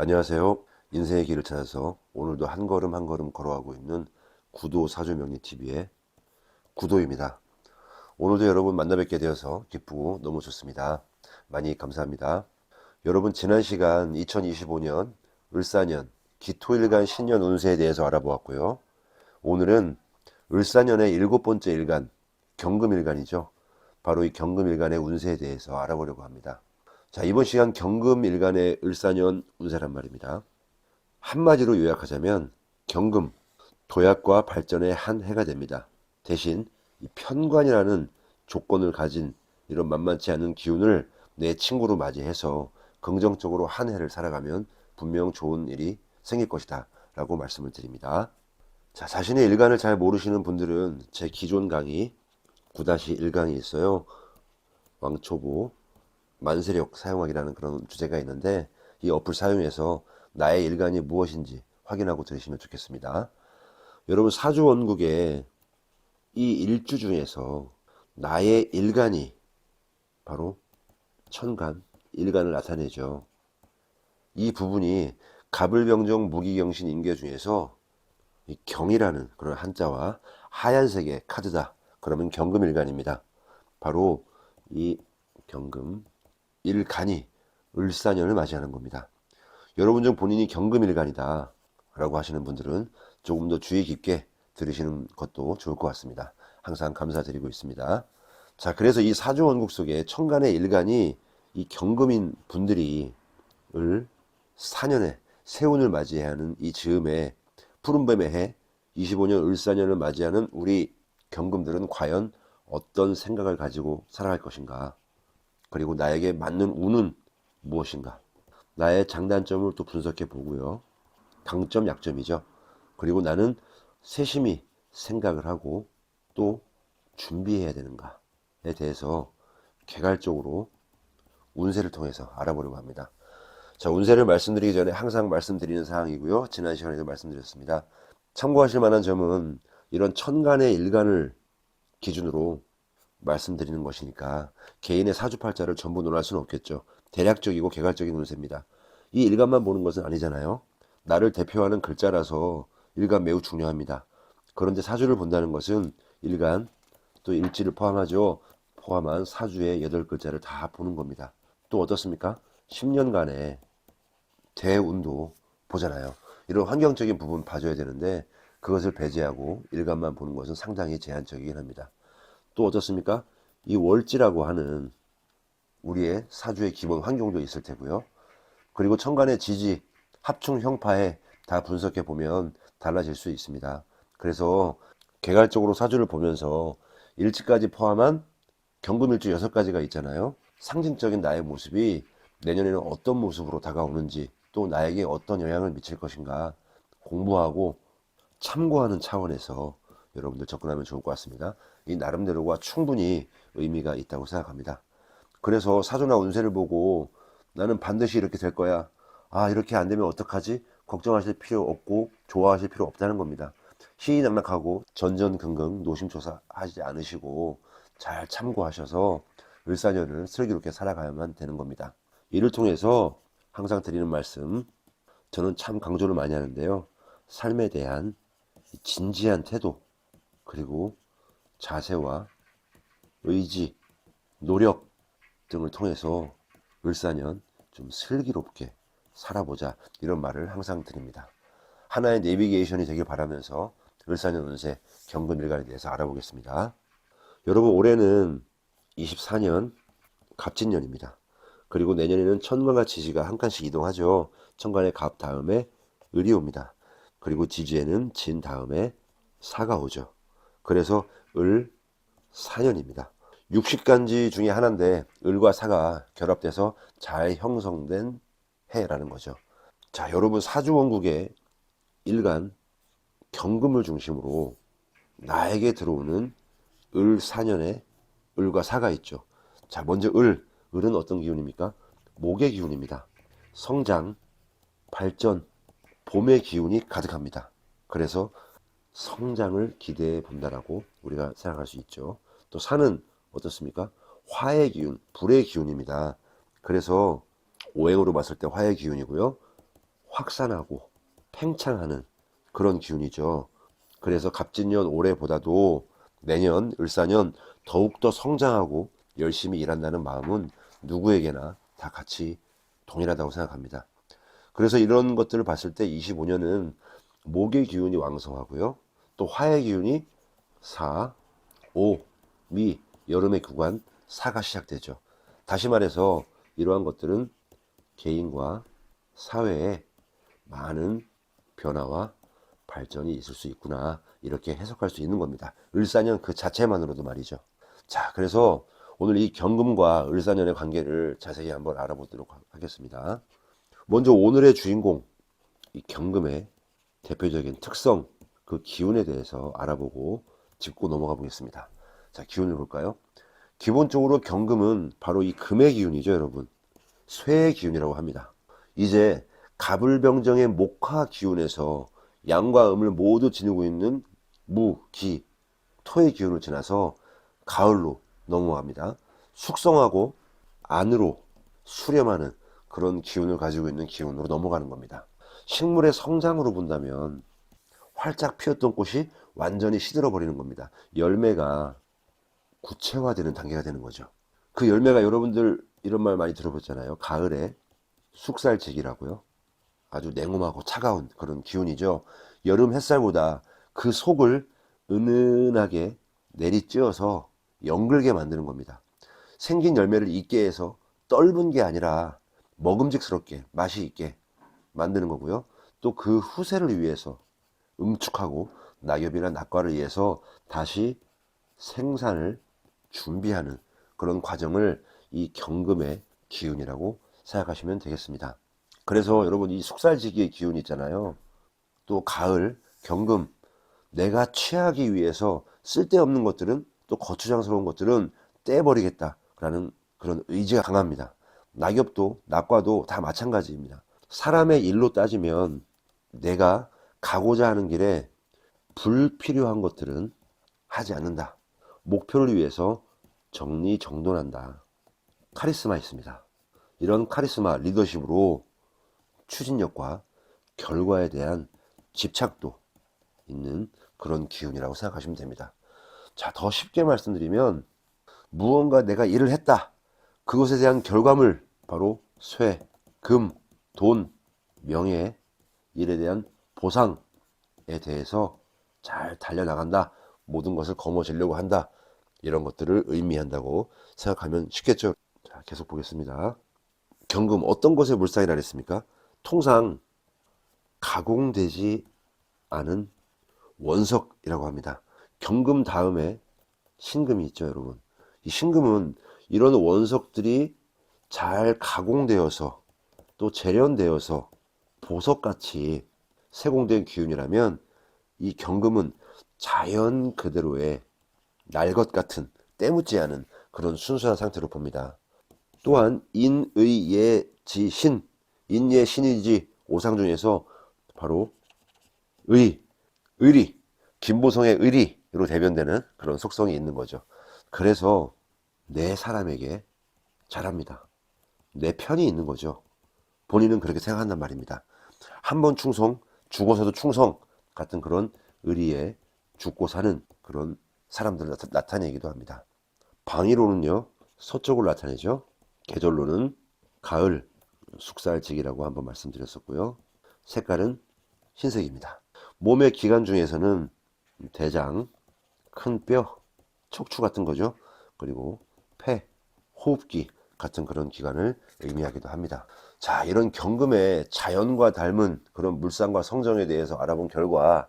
안녕하세요. 인생의 길을 찾아서 오늘도 한 걸음 한 걸음 걸어가고 있는 구도 사주명리TV의 구도입니다. 오늘도 여러분 만나 뵙게 되어서 기쁘고 너무 좋습니다. 많이 감사합니다. 여러분 지난 시간 2025년 을사년 기토일간 신년 운세에 대해서 알아보았고요. 오늘은 을사년의 7번째 일간 경금일간이죠. 바로 이 경금일간의 운세에 대해서 알아보려고 합니다. 자, 이번 시간 경금일간의 을사년 운세란 말입니다. 한마디로 요약하자면 경금, 도약과 발전의 한 해가 됩니다. 대신 이 편관이라는 조건을 가진 이런 만만치 않은 기운을 내 친구로 맞이해서 긍정적으로 한 해를 살아가면 분명 좋은 일이 생길 것이다 라고 말씀을 드립니다. 자, 자신의 일간을 잘 모르시는 분들은 제 기존 강의 9-1강이 있어요. 왕초보 만세력 사용하기라는 그런 주제가 있는데 이 어플 사용해서 나의 일간이 무엇인지 확인하고 들으시면 좋겠습니다. 여러분 사주원국에 이 일주 중에서 나의 일간이 바로 천간, 일간을 나타내죠. 이 부분이 갑을병정 무기경신 인계 중에서 이 경이라는 그런 한자와 하얀색의 카드다. 그러면 경금일간입니다. 바로 이 경금 일간이 을사년을 맞이하는 겁니다. 여러분 중 본인이 경금일간이다 라고 하시는 분들은 조금 더 주의 깊게 들으시는 것도 좋을 것 같습니다. 항상 감사드리고 있습니다. 자, 그래서 이 사주원국 속에 천간의 일간이 이 경금인 분들이 을 사년에 세운을 맞이해야 하는 이 즈음에 푸른뱀의 해 25년 을사년을 맞이하는 우리 경금들은 과연 어떤 생각을 가지고 살아갈 것인가, 그리고 나에게 맞는 운은 무엇인가, 나의 장단점을 또 분석해 보고요. 강점, 약점이죠. 그리고 나는 세심히 생각을 하고 또 준비해야 되는가에 대해서 개괄적으로 운세를 통해서 알아보려고 합니다. 자, 운세를 말씀드리기 전에 항상 말씀드리는 사항이고요. 지난 시간에도 말씀드렸습니다. 참고하실 만한 점은 이런 천간의 일간을 기준으로 말씀드리는 것이니까 개인의 사주팔자를 전부 논할 수는 없겠죠. 대략적이고 개괄적인 운세입니다. 이 일간만 보는 것은 아니잖아요. 나를 대표하는 글자라서 일간 매우 중요합니다. 그런데 사주를 본다는 것은 일간 또 일지를 포함하죠. 포함한 사주의 8글자를 다 보는 겁니다. 또 어떻습니까? 10년간의 대운도 보잖아요. 이런 환경적인 부분 봐줘야 되는데 그것을 배제하고 일간만 보는 것은 상당히 제한적이긴 합니다. 또 어떻습니까? 이 월지라고 하는 우리의 사주의 기본 환경도 있을 테고요. 그리고 천간의 지지, 합충, 형파에 다 분석해 보면 달라질 수 있습니다. 그래서 개괄적으로 사주를 보면서 일지까지 포함한 경금일주 6가지가 있잖아요. 상징적인 나의 모습이 내년에는 어떤 모습으로 다가오는지, 또 나에게 어떤 영향을 미칠 것인가 공부하고 참고하는 차원에서 여러분들 접근하면 좋을 것 같습니다. 이 나름대로가 충분히 의미가 있다고 생각합니다. 그래서 사주나 운세를 보고 나는 반드시 이렇게 될 거야, 아 이렇게 안 되면 어떡하지, 걱정하실 필요 없고 좋아하실 필요 없다는 겁니다. 희희낙낙하고 전전긍긍 노심초사하지 않으시고 잘 참고하셔서 을사년을 슬기롭게 살아가야만 되는 겁니다. 이를 통해서 항상 드리는 말씀, 저는 참 강조를 많이 하는데요. 삶에 대한 진지한 태도, 그리고 자세와 의지, 노력 등을 통해서 을사년 좀 슬기롭게 살아보자, 이런 말을 항상 드립니다. 하나의 내비게이션이 되길 바라면서 을사년 운세 경금일간에 대해서 알아보겠습니다. 여러분 올해는 24년 갑진년입니다. 그리고 내년에는 천간과 지지가 한 칸씩 이동하죠. 천간의 갑 다음에 을이 옵니다. 그리고 지지에는 진 다음에 사가 오죠. 그래서 을 사년입니다. 육식간지 중에 하나인데 을과 사가 결합돼서 잘 형성된 해라는 거죠. 자, 여러분 사주원국의 일간 경금을 중심으로 나에게 들어오는 을 사년에 을과 사가 있죠. 자, 먼저 을은 어떤 기운입니까? 목의 기운입니다. 성장, 발전, 봄의 기운이 가득합니다. 그래서 성장을 기대해 본다라고 우리가 생각할 수 있죠. 또 사는 어떻습니까? 화의 기운, 불의 기운입니다. 그래서 오행으로 봤을 때 화의 기운이고요. 확산하고 팽창하는 그런 기운이죠. 그래서 갑진년 올해보다도 내년 을사년 더욱더 성장하고 열심히 일한다는 마음은 누구에게나 다 같이 동일하다고 생각합니다. 그래서 이런 것들을 봤을 때 25년은 목의 기운이 왕성하고요. 또 화의 기운이 사, 오, 미, 여름의 구간 사가 시작되죠. 다시 말해서 이러한 것들은 개인과 사회에 많은 변화와 발전이 있을 수 있구나, 이렇게 해석할 수 있는 겁니다. 을사년 그 자체만으로도 말이죠. 자, 그래서 오늘 이 경금과 을사년의 관계를 자세히 한번 알아보도록 하겠습니다. 먼저 오늘의 주인공, 이 경금의 대표적인 특성, 그 기운에 대해서 알아보고 짚고 넘어가 보겠습니다. 자, 기운을 볼까요? 기본적으로 경금은 바로 이 금의 기운이죠, 여러분. 쇠의 기운이라고 합니다. 이제 갑을병정의 목화 기운에서 양과 음을 모두 지니고 있는 무, 기, 토의 기운을 지나서 가을로 넘어갑니다. 숙성하고 안으로 수렴하는 그런 기운을 가지고 있는 기운으로 넘어가는 겁니다. 식물의 성장으로 본다면 활짝 피었던 꽃이 완전히 시들어 버리는 겁니다. 열매가 구체화되는 단계가 되는 거죠. 그 열매가 여러분들 이런 말 많이 들어보잖아요. 가을에 숙살직이라고요. 아주 냉엄하고 차가운 그런 기운이죠. 여름 햇살보다 그 속을 은은하게 내리쬐어서 연글게 만드는 겁니다. 생긴 열매를 익게 해서 떫은 게 아니라 먹음직스럽게 맛이 있게 만드는 거고요. 또 그 후세를 위해서 응축하고 낙엽이나 낙과를 위해서 다시 생산을 준비하는 그런 과정을 이 경금의 기운이라고 생각하시면 되겠습니다. 그래서 여러분 이 숙살지기의 기운이 있잖아요. 또 가을, 경금, 내가 취하기 위해서 쓸데없는 것들은, 또 거추장스러운 것들은 떼버리겠다라는 그런 의지가 강합니다. 낙엽도 낙과도 다 마찬가지입니다. 사람의 일로 따지면 내가 가고자 하는 길에 불필요한 것들은 하지 않는다. 목표를 위해서 정리정돈한다. 카리스마 있습니다. 이런 카리스마, 리더십으로 추진력과 결과에 대한 집착도 있는 그런 기운이라고 생각하시면 됩니다. 자, 더 쉽게 말씀드리면 무언가 내가 일을 했다. 그것에 대한 결과물, 바로 쇠, 금, 돈, 명예, 일에 대한 보상에 대해서 잘 달려나간다. 모든 것을 거머쥐려고 한다. 이런 것들을 의미한다고 생각하면 쉽겠죠. 자, 계속 보겠습니다. 경금, 어떤 것의 물상이라 했습니까? 통상 가공되지 않은 원석이라고 합니다. 경금 다음에 신금이 있죠, 여러분. 이 신금은 이런 원석들이 잘 가공되어서 또 재련되어서 보석같이 세공된 기운이라면, 이 경금은 자연 그대로의 날 것 같은, 때묻지 않은 그런 순수한 상태로 봅니다. 또한 인의예지신, 인예신의지 오상 중에서 바로 의리, 김보성의 의리로 대변되는 그런 속성이 있는 거죠. 그래서 내 사람에게 잘합니다. 내 편이 있는 거죠. 본인은 그렇게 생각한단 말입니다. 한 번 충성, 죽어서도 충성 같은 그런 의리에 죽고 사는 그런 사람들을 나타내기도 합니다. 방위로는요, 서쪽을 나타내죠. 계절로는 가을, 숙살직이라고 한번 말씀드렸었고요. 색깔은 흰색입니다. 몸의 기관 중에서는 대장, 큰 뼈, 척추 같은 거죠. 그리고 폐, 호흡기 같은 그런 기관을 의미하기도 합니다. 자, 이런 경금의 자연과 닮은 그런 물상과 성정에 대해서 알아본 결과,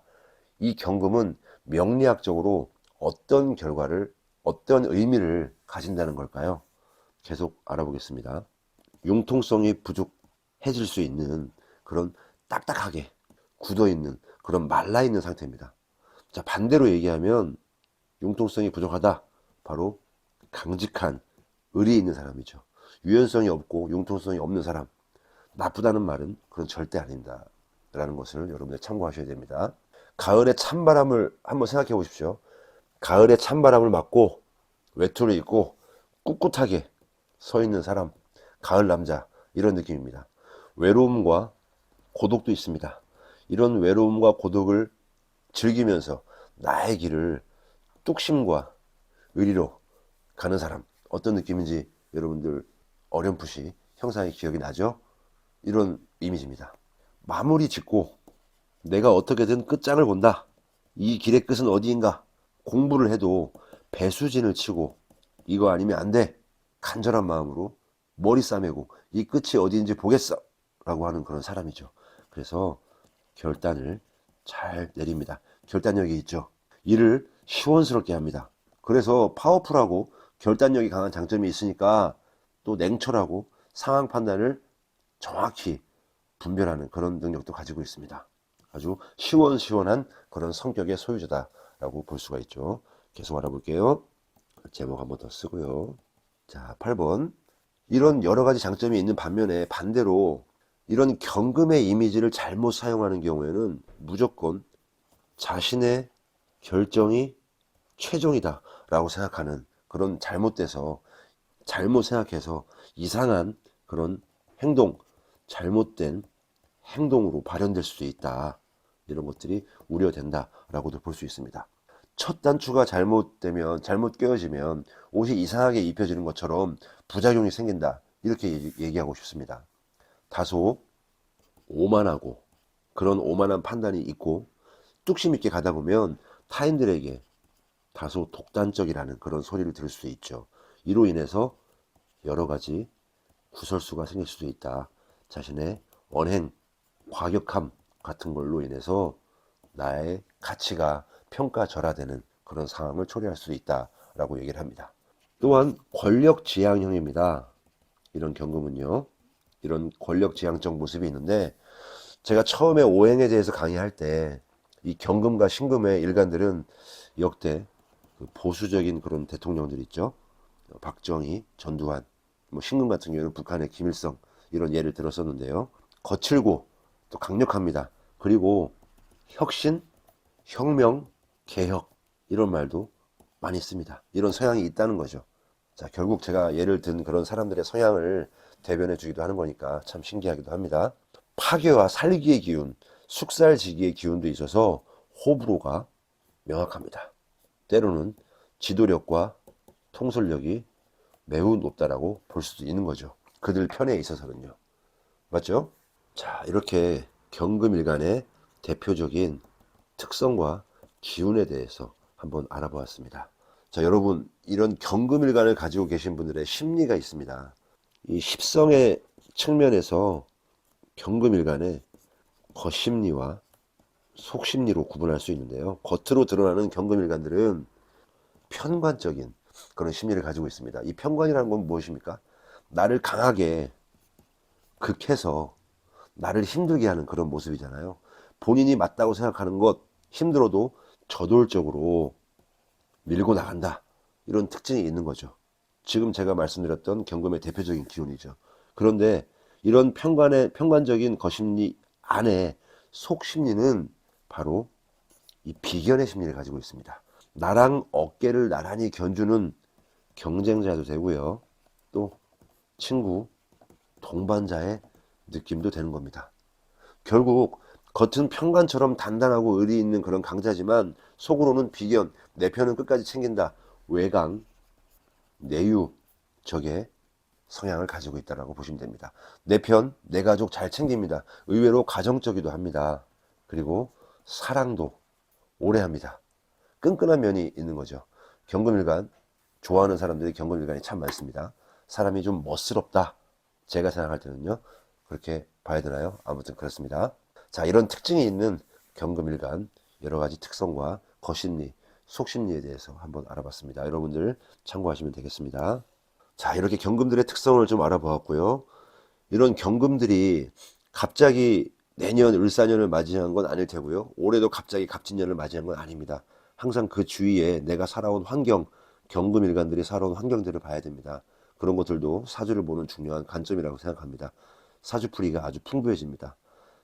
이 경금은 명리학적으로 어떤 결과를, 어떤 의미를 가진다는 걸까요? 계속 알아보겠습니다. 융통성이 부족해질 수 있는 그런 딱딱하게 굳어있는 그런 말라있는 상태입니다. 자, 반대로 얘기하면 융통성이 부족하다, 바로 강직한 의리 있는 사람이죠. 유연성이 없고 융통성이 없는 사람, 나쁘다는 말은 그런 절대 아닙니다 라는 것을 여러분들 참고하셔야 됩니다. 가을의 찬바람을 한번 생각해 보십시오. 가을의 찬바람을 맞고 외투를 입고 꿋꿋하게 서 있는 사람, 가을 남자, 이런 느낌입니다. 외로움과 고독도 있습니다. 이런 외로움과 고독을 즐기면서 나의 길을 뚝심과 의리로 가는 사람, 어떤 느낌인지 여러분들 어렴풋이 형상이 기억이 나죠? 이런 이미지입니다. 마무리 짓고 내가 어떻게든 끝장을 본다. 이 길의 끝은 어디인가? 공부를 해도 배수진을 치고 이거 아니면 안 돼. 간절한 마음으로 머리 싸매고 이 끝이 어디인지 보겠어. 라고 하는 그런 사람이죠. 그래서 결단을 잘 내립니다. 결단력이 있죠. 일을 시원스럽게 합니다. 그래서 파워풀하고 결단력이 강한 장점이 있으니까 또 냉철하고 상황 판단을 정확히 분별하는 그런 능력도 가지고 있습니다. 아주 시원시원한 그런 성격의 소유자다라고 볼 수가 있죠. 계속 알아볼게요. 제목 한번 더 쓰고요. 자, 8번. 이런 여러 가지 장점이 있는 반면에 반대로 이런 경금의 이미지를 잘못 사용하는 경우에는 무조건 자신의 결정이 최종이다 라고 생각하는 그런 잘못 생각해서 이상한 그런 행동, 잘못된 행동으로 발현될 수도 있다. 이런 것들이 우려된다 라고도 볼 수 있습니다. 첫 단추가 잘못되면, 잘못 꿰어지면 옷이 이상하게 입혀지는 것처럼 부작용이 생긴다. 이렇게 얘기하고 싶습니다. 다소 오만하고 그런 오만한 판단이 있고 뚝심 있게 가다 보면 타인들에게 다소 독단적이라는 그런 소리를 들을 수 있죠. 이로 인해서 여러 가지 구설수가 생길 수도 있다. 자신의 언행, 과격함 같은 걸로 인해서 나의 가치가 평가절하되는 그런 상황을 초래할 수도 있다라고 얘기를 합니다. 또한 권력지향형입니다. 이런 경금은요. 이런 권력지향적 모습이 있는데 제가 처음에 오행에 대해서 강의할 때 이 경금과 신금의 일간들은 역대 그 보수적인 그런 대통령들 있죠. 박정희, 전두환, 뭐 신금 같은 경우는 북한의 김일성 이런 예를 들었었는데요. 거칠고 또 강력합니다. 그리고 혁신, 혁명, 개혁 이런 말도 많이 씁니다. 이런 서양이 있다는 거죠. 자, 결국 제가 예를 든 그런 사람들의 성향을 대변해 주기도 하는 거니까 참 신기하기도 합니다. 파괴와 살기의 기운, 숙살지기의 기운도 있어서 호불호가 명확합니다. 때로는 지도력과 통솔력이 매우 높다라고 볼 수도 있는 거죠. 그들 편에 있어서는요. 맞죠? 자, 이렇게 경금일간의 대표적인 특성과 기운에 대해서 한번 알아보았습니다. 자, 여러분, 이런 경금일간을 가지고 계신 분들의 심리가 있습니다. 이 십성의 측면에서 경금일간의 겉심리와 속심리로 구분할 수 있는데요. 겉으로 드러나는 경금일간들은 편관적인 그런 심리를 가지고 있습니다. 이 편관이라는 건 무엇입니까? 나를 강하게 극해서 나를 힘들게 하는 그런 모습이잖아요. 본인이 맞다고 생각하는 것 힘들어도 저돌적으로 밀고 나간다. 이런 특징이 있는 거죠. 지금 제가 말씀드렸던 경금의 대표적인 기운이죠. 그런데 이런 편관적인 거심리 안에 속심리는 바로 이 비견의 심리를 가지고 있습니다. 나랑 어깨를 나란히 견주는 경쟁자도 되고요. 또 친구, 동반자의 느낌도 되는 겁니다. 결국 겉은 편관처럼 단단하고 의리 있는 그런 강자지만 속으로는 비견, 내 편은 끝까지 챙긴다. 외강, 내유적의 성향을 가지고 있다고 보시면 됩니다. 내 편, 내 가족 잘 챙깁니다. 의외로 가정적이기도 합니다. 그리고 사랑도 오래 합니다. 끈끈한 면이 있는 거죠. 경금일간, 좋아하는 사람들이 경금일간이 참 많습니다. 사람이 좀 멋스럽다. 제가 생각할 때는요. 그렇게 봐야 되나요? 아무튼 그렇습니다. 자, 이런 특징이 있는 경금일간 여러 가지 특성과 거심리, 속심리에 대해서 한번 알아봤습니다. 여러분들 참고하시면 되겠습니다. 자, 이렇게 경금들의 특성을 좀 알아보았고요. 이런 경금들이 갑자기 내년 을사년을 맞이한 건 아닐 테고요. 올해도 갑자기 갑진년을 맞이한 건 아닙니다. 항상 그 주위에 내가 살아온 환경, 경금일간들이 살아온 환경들을 봐야 됩니다. 그런 것들도 사주를 보는 중요한 관점이라고 생각합니다. 사주풀이가 아주 풍부해집니다.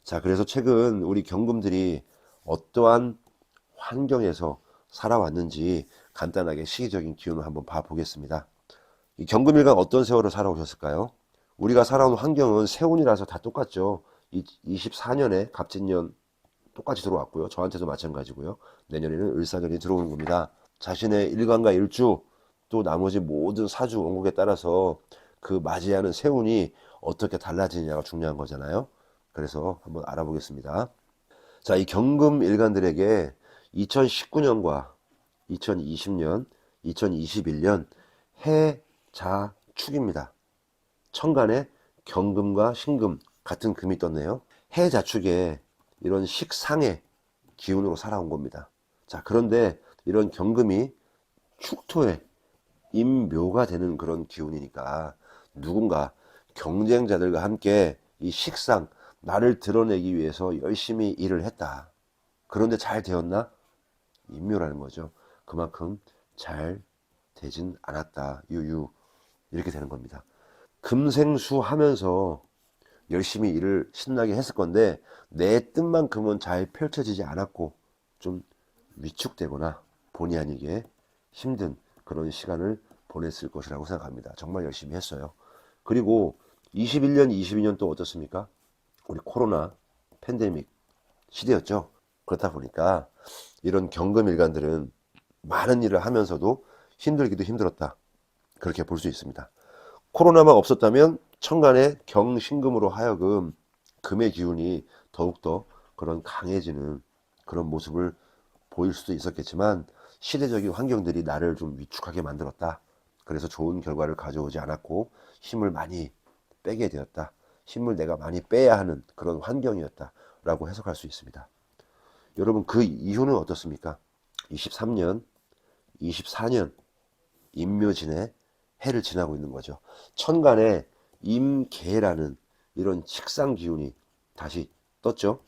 자, 그래서 최근 우리 경금들이 어떠한 환경에서 살아왔는지 간단하게 시기적인 기운을 한번 봐보겠습니다. 이 경금일간 어떤 세월을 살아오셨을까요? 우리가 살아온 환경은 세운이라서 다 똑같죠. 24년에 갑진년 똑같이 들어왔고요. 저한테도 마찬가지고요. 내년에는 을사년이 들어오는 겁니다. 자신의 일관과 일주 또 나머지 모든 사주 원국에 따라서 그 맞이하는 세운이 어떻게 달라지느냐가 중요한 거잖아요. 그래서 한번 알아보겠습니다. 자, 이 경금 일간들에게 2019년과 2020년, 2021년 해자축입니다. 천간에 경금과 신금 같은 금이 떴네요. 해자축에 이런 식상의 기운으로 살아온 겁니다. 자, 그런데 이런 경금이 축토에 임묘가 되는 그런 기운이니까 누군가 경쟁자들과 함께 이 식상, 나를 드러내기 위해서 열심히 일을 했다. 그런데 잘 되었나? 임묘라는 거죠. 그만큼 잘 되진 않았다. 유유. 이렇게 되는 겁니다. 금생수 하면서 열심히 일을 신나게 했을 건데 내 뜻만큼은 잘 펼쳐지지 않았고 좀 위축되거나 본의 아니게 힘든 그런 시간을 보냈을 것이라고 생각합니다. 정말 열심히 했어요. 그리고 21년, 22년 또 어떻습니까? 우리 코로나 팬데믹 시대였죠. 그렇다 보니까 이런 경금일간들은 많은 일을 하면서도 힘들기도 힘들었다. 그렇게 볼 수 있습니다. 코로나만 없었다면 천간의 경신금으로 하여금 금의 기운이 더욱더 그런 강해지는 그런 모습을 보일 수도 있었겠지만 시대적인 환경들이 나를 좀 위축하게 만들었다. 그래서 좋은 결과를 가져오지 않았고 힘을 많이 빼게 되었다. 힘을 내가 많이 빼야 하는 그런 환경이었다 라고 해석할 수 있습니다. 여러분, 그 이유는 어떻습니까? 23년, 24년 임묘진의 해를 지나고 있는 거죠. 천간에 임계라는 이런 식상 기운이 다시 떴죠.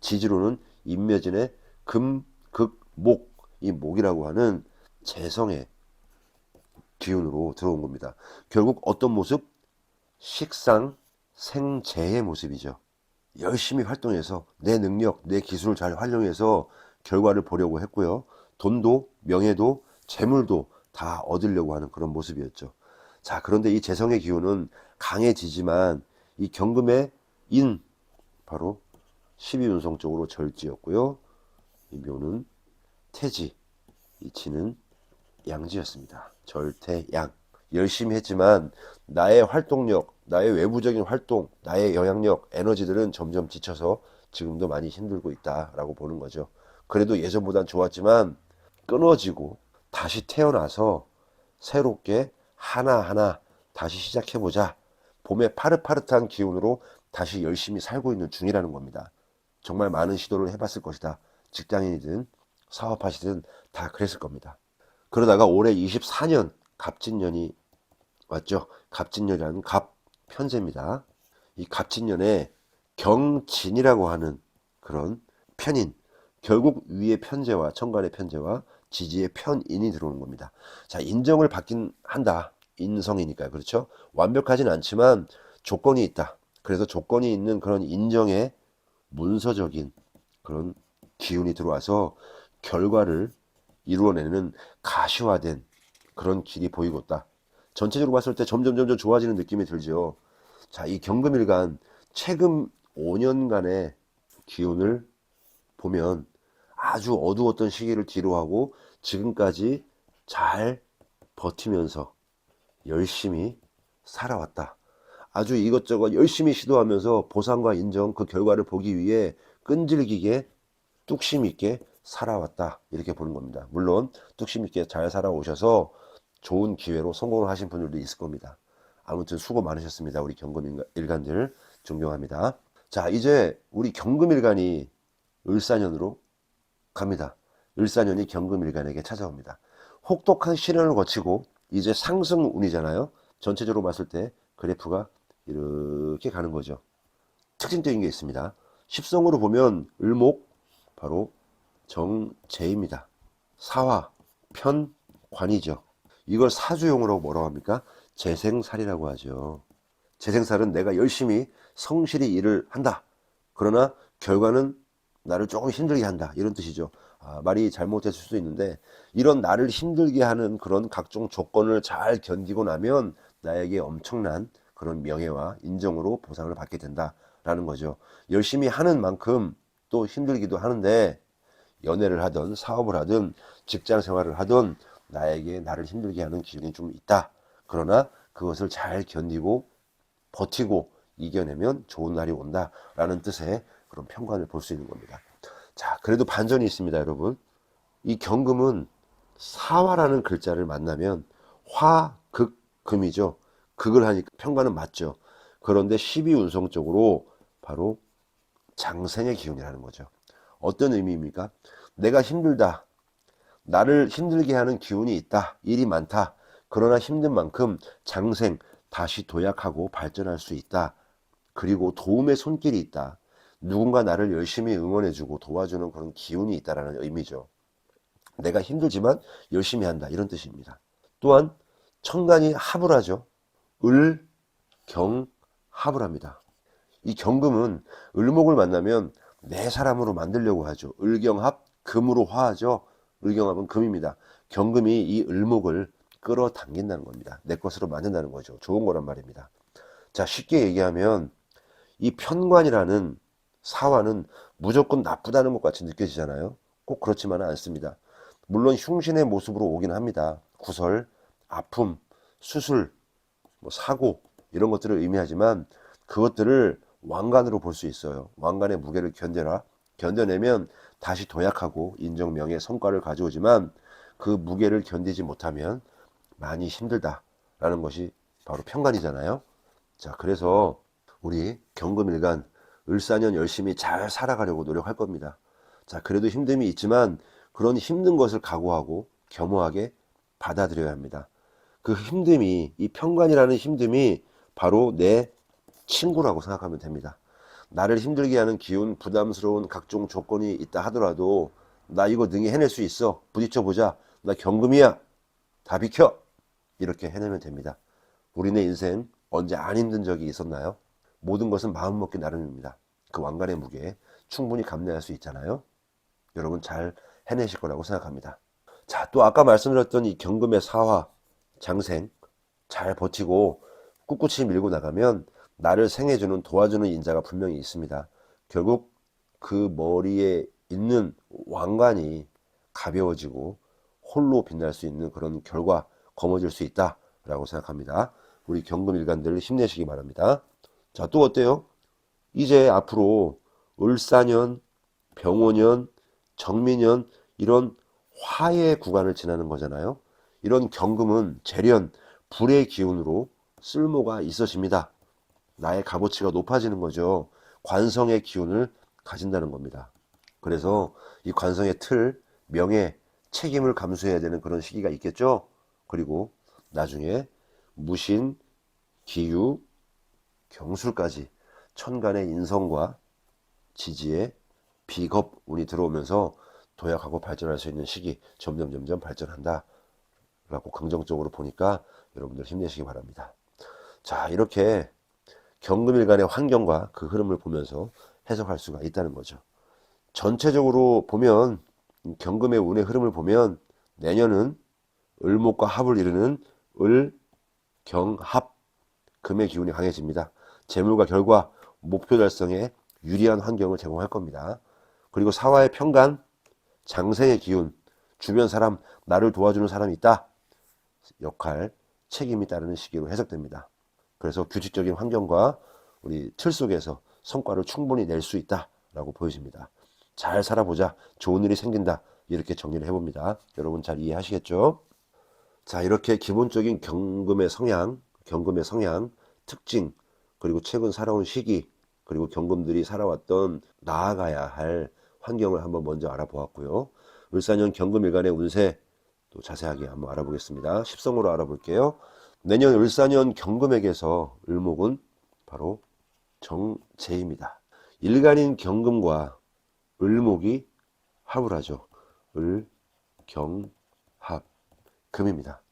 지지로는 임묘진의 금, 극, 목, 이 목이라고 하는 재성의 기운으로 들어온 겁니다. 결국 어떤 모습? 식상, 생재의 모습이죠. 열심히 활동해서 내 능력, 내 기술을 잘 활용해서 결과를 보려고 했고요. 돈도, 명예도, 재물도 다 얻으려고 하는 그런 모습이었죠. 자, 그런데 이 재성의 기운은 강해지지만 이 경금의 인, 바로 12운성 쪽으로 절지였고요. 이 묘는 태지, 이 지는 양지였습니다. 절태양. 열심히 했지만 나의 활동력, 나의 외부적인 활동, 나의 영향력, 에너지들은 점점 지쳐서 지금도 많이 힘들고 있다라고 보는 거죠. 그래도 예전보단 좋았지만 끊어지고 다시 태어나서 새롭게 하나하나 다시 시작해보자. 봄의 파릇파릇한 기운으로 다시 열심히 살고 있는 중이라는 겁니다. 정말 많은 시도를 해봤을 것이다. 직장인이든 사업하시든 다 그랬을 겁니다. 그러다가 올해 24년 갑진년이 왔죠. 갑진년이라는 갑 편제입니다. 이 갑진년에 경진이라고 하는 그런 편인, 결국 위의 편제와 천간의 편제와 지지의 편인이 들어오는 겁니다. 자, 인정을 받긴 한다. 인성이니까 그렇죠. 완벽하진 않지만 조건이 있다. 그래서 조건이 있는 그런 인정의 문서적인 그런 기운이 들어와서 결과를 이루어내는 가시화된 그런 길이 보이고 있다. 전체적으로 봤을 때 점점 좋아지는 느낌이 들죠. 자, 이 경금일간 최근 5년간의 기운을 보면 아주 어두웠던 시기를 뒤로하고 지금까지 잘 버티면서 열심히 살아왔다. 아주 이것저것 열심히 시도하면서 보상과 인정, 그 결과를 보기 위해 끈질기게 뚝심 있게 살아왔다. 이렇게 보는 겁니다. 물론 뚝심 있게 잘 살아오셔서 좋은 기회로 성공을 하신 분들도 있을 겁니다. 아무튼 수고 많으셨습니다. 우리 경금일간들 존경합니다. 자, 이제 우리 경금일간이 을사년으로 갑니다. 을사년이 경금일간에게 찾아옵니다. 혹독한 시련을 거치고 이제 상승운이잖아요. 전체적으로 봤을 때 그래프가 이렇게 가는 거죠. 특징적인 게 있습니다. 십성으로 보면 을목 바로 정제입니다. 사화, 편, 관이죠. 이걸 사주용어로 뭐라고 합니까? 재생살이라고 하죠. 재생살은 내가 열심히 성실히 일을 한다. 그러나 결과는 나를 조금 힘들게 한다. 이런 뜻이죠. 말이 잘못됐을 수도 있는데 이런 나를 힘들게 하는 그런 각종 조건을 잘 견디고 나면 나에게 엄청난 그런 명예와 인정으로 보상을 받게 된다 라는 거죠. 열심히 하는 만큼 또 힘들기도 하는데, 연애를 하든 사업을 하든 직장 생활을 하든 나에게 나를 힘들게 하는 기운이 좀 있다. 그러나 그것을 잘 견디고 버티고 이겨내면 좋은 날이 온다 라는 뜻의 그런 평관을 볼 수 있는 겁니다. 자, 그래도 반전이 있습니다, 여러분. 이 경금은 사화라는 글자를 만나면 화, 극, 금이죠. 극을 하니까 평관은 맞죠. 그런데 12운성적으로 바로 장생의 기운이라는 거죠. 어떤 의미입니까? 내가 힘들다. 나를 힘들게 하는 기운이 있다. 일이 많다. 그러나 힘든 만큼 장생, 다시 도약하고 발전할 수 있다. 그리고 도움의 손길이 있다. 누군가 나를 열심히 응원해주고 도와주는 그런 기운이 있다라는 의미죠. 내가 힘들지만 열심히 한다. 이런 뜻입니다. 또한 천간이 합을 하죠. 을, 경, 합을 합니다. 이 경금은 을목을 만나면 내 사람으로 만들려고 하죠. 을경합, 금으로 화하죠. 을경합은 금입니다. 경금이 이 을목을 끌어당긴다는 겁니다. 내 것으로 만든다는 거죠. 좋은 거란 말입니다. 자, 쉽게 얘기하면 이 편관이라는 사화는 무조건 나쁘다는 것 같이 느껴지잖아요. 꼭 그렇지만은 않습니다. 물론 흉신의 모습으로 오긴 합니다. 구설, 아픔, 수술, 사고 이런 것들을 의미하지만 그것들을 왕관으로 볼 수 있어요. 왕관의 무게를 견뎌라. 견뎌내면 다시 도약하고 인정, 명예, 성과를 가져오지만 그 무게를 견디지 못하면 많이 힘들다라는 것이 바로 편관이잖아요. 자, 그래서 우리 경금일간 을사년 열심히 잘 살아가려고 노력할 겁니다. 자, 그래도 힘듦이 있지만 그런 힘든 것을 각오하고 겸허하게 받아들여야 합니다. 그 힘듦이, 이 편관이라는 힘듦이 바로 내 친구라고 생각하면 됩니다. 나를 힘들게 하는 기운, 부담스러운 각종 조건이 있다 하더라도 나 이거 능히 해낼 수 있어. 부딪혀보자. 나 경금이야. 다 비켜. 이렇게 해내면 됩니다. 우리네 인생 언제 안 힘든 적이 있었나요? 모든 것은 마음먹기 나름입니다. 그 왕관의 무게에 충분히 감내할 수 있잖아요. 여러분 잘 해내실 거라고 생각합니다. 자, 또 아까 말씀드렸던 이 경금의 사화, 장생 잘 버티고 꿋꿋이 밀고 나가면 나를 생해주는 도와주는 인자가 분명히 있습니다. 결국 그 머리에 있는 왕관이 가벼워지고 홀로 빛날 수 있는 그런 결과 거머쥘 수 있다라고 생각합니다. 우리 경금일간들 힘내시기 바랍니다. 자, 또 어때요? 이제 앞으로 을사년, 병오년, 정미년 이런 화의 구간을 지나는 거잖아요. 이런 경금은 재련, 불의 기운으로 쓸모가 있어집니다. 나의 값어치가 높아지는 거죠. 관성의 기운을 가진다는 겁니다. 그래서 이 관성의 틀, 명예, 책임을 감수해야 되는 그런 시기가 있겠죠. 그리고 나중에 무신, 기유, 경술까지 천간의 인성과 지지의 비겁 운이 들어오면서 도약하고 발전할 수 있는 시기 점점 발전한다 라고 긍정적으로 보니까 여러분들 힘내시기 바랍니다. 자, 이렇게 경금일간의 환경과 그 흐름을 보면서 해석할 수가 있다는 거죠. 전체적으로 보면 경금의 운의 흐름을 보면 내년은 을목과 합을 이루는 을, 경, 합, 금의 기운이 강해집니다. 재물과 결과, 목표 달성에 유리한 환경을 제공할 겁니다. 그리고 사화의 편관, 장생의 기운, 주변 사람, 나를 도와주는 사람이 있다. 역할, 책임이 따르는 시기로 해석됩니다. 그래서 규칙적인 환경과 우리 틀 속에서 성과를 충분히 낼 수 있다라고 보여집니다. 잘 살아보자, 좋은 일이 생긴다, 이렇게 정리를 해봅니다. 여러분 잘 이해하시겠죠? 자, 이렇게 기본적인 경금의 성향, 특징, 그리고 최근 살아온 시기, 그리고 경금들이 살아왔던 나아가야 할 환경을 한번 먼저 알아보았고요. 을사년 경금일간의 운세 또 자세하게 한번 알아보겠습니다. 십성으로 알아볼게요. 내년 을사년 경금에게서 을목은 바로 정제입니다. 일간인 경금과 을목이 합을 하죠. 을, 경, 합, 금입니다.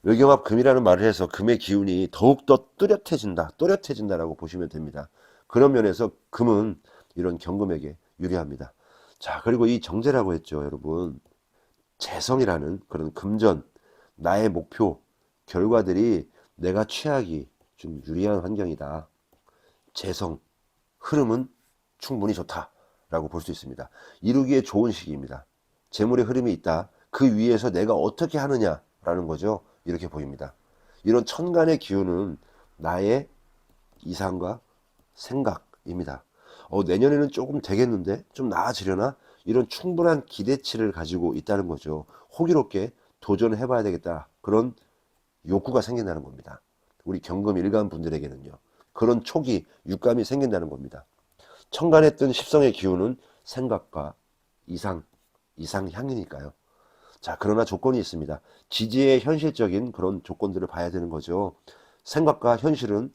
을경합 금이라는 말을 해서 금의 기운이 더욱더 또렷해진다라고 보시면 됩니다. 그런 면에서 금은 이런 경금에게 유리합니다. 자, 그리고 이 정제라고 했죠, 여러분. 재성이라는 그런 금전, 나의 목표, 결과들이 내가 취하기 좀 유리한 환경이다. 재성, 흐름은 충분히 좋다라고 볼 수 있습니다. 이루기에 좋은 시기입니다. 재물의 흐름이 있다. 그 위에서 내가 어떻게 하느냐라는 거죠. 이렇게 보입니다. 이런 천간의 기운은 나의 이상과 생각입니다. 내년에는 조금 되겠는데 좀 나아지려나? 이런 충분한 기대치를 가지고 있다는 거죠. 호기롭게 도전을 해봐야 되겠다. 그런 욕구가 생긴다는 겁니다. 우리 경금 일간 분들에게는요. 그런 촉이, 육감이 생긴다는 겁니다. 천간에 뜬 십성의 기운은 생각과 이상향이니까요. 자, 그러나 조건이 있습니다. 지지의 현실적인 그런 조건들을 봐야 되는 거죠. 생각과 현실은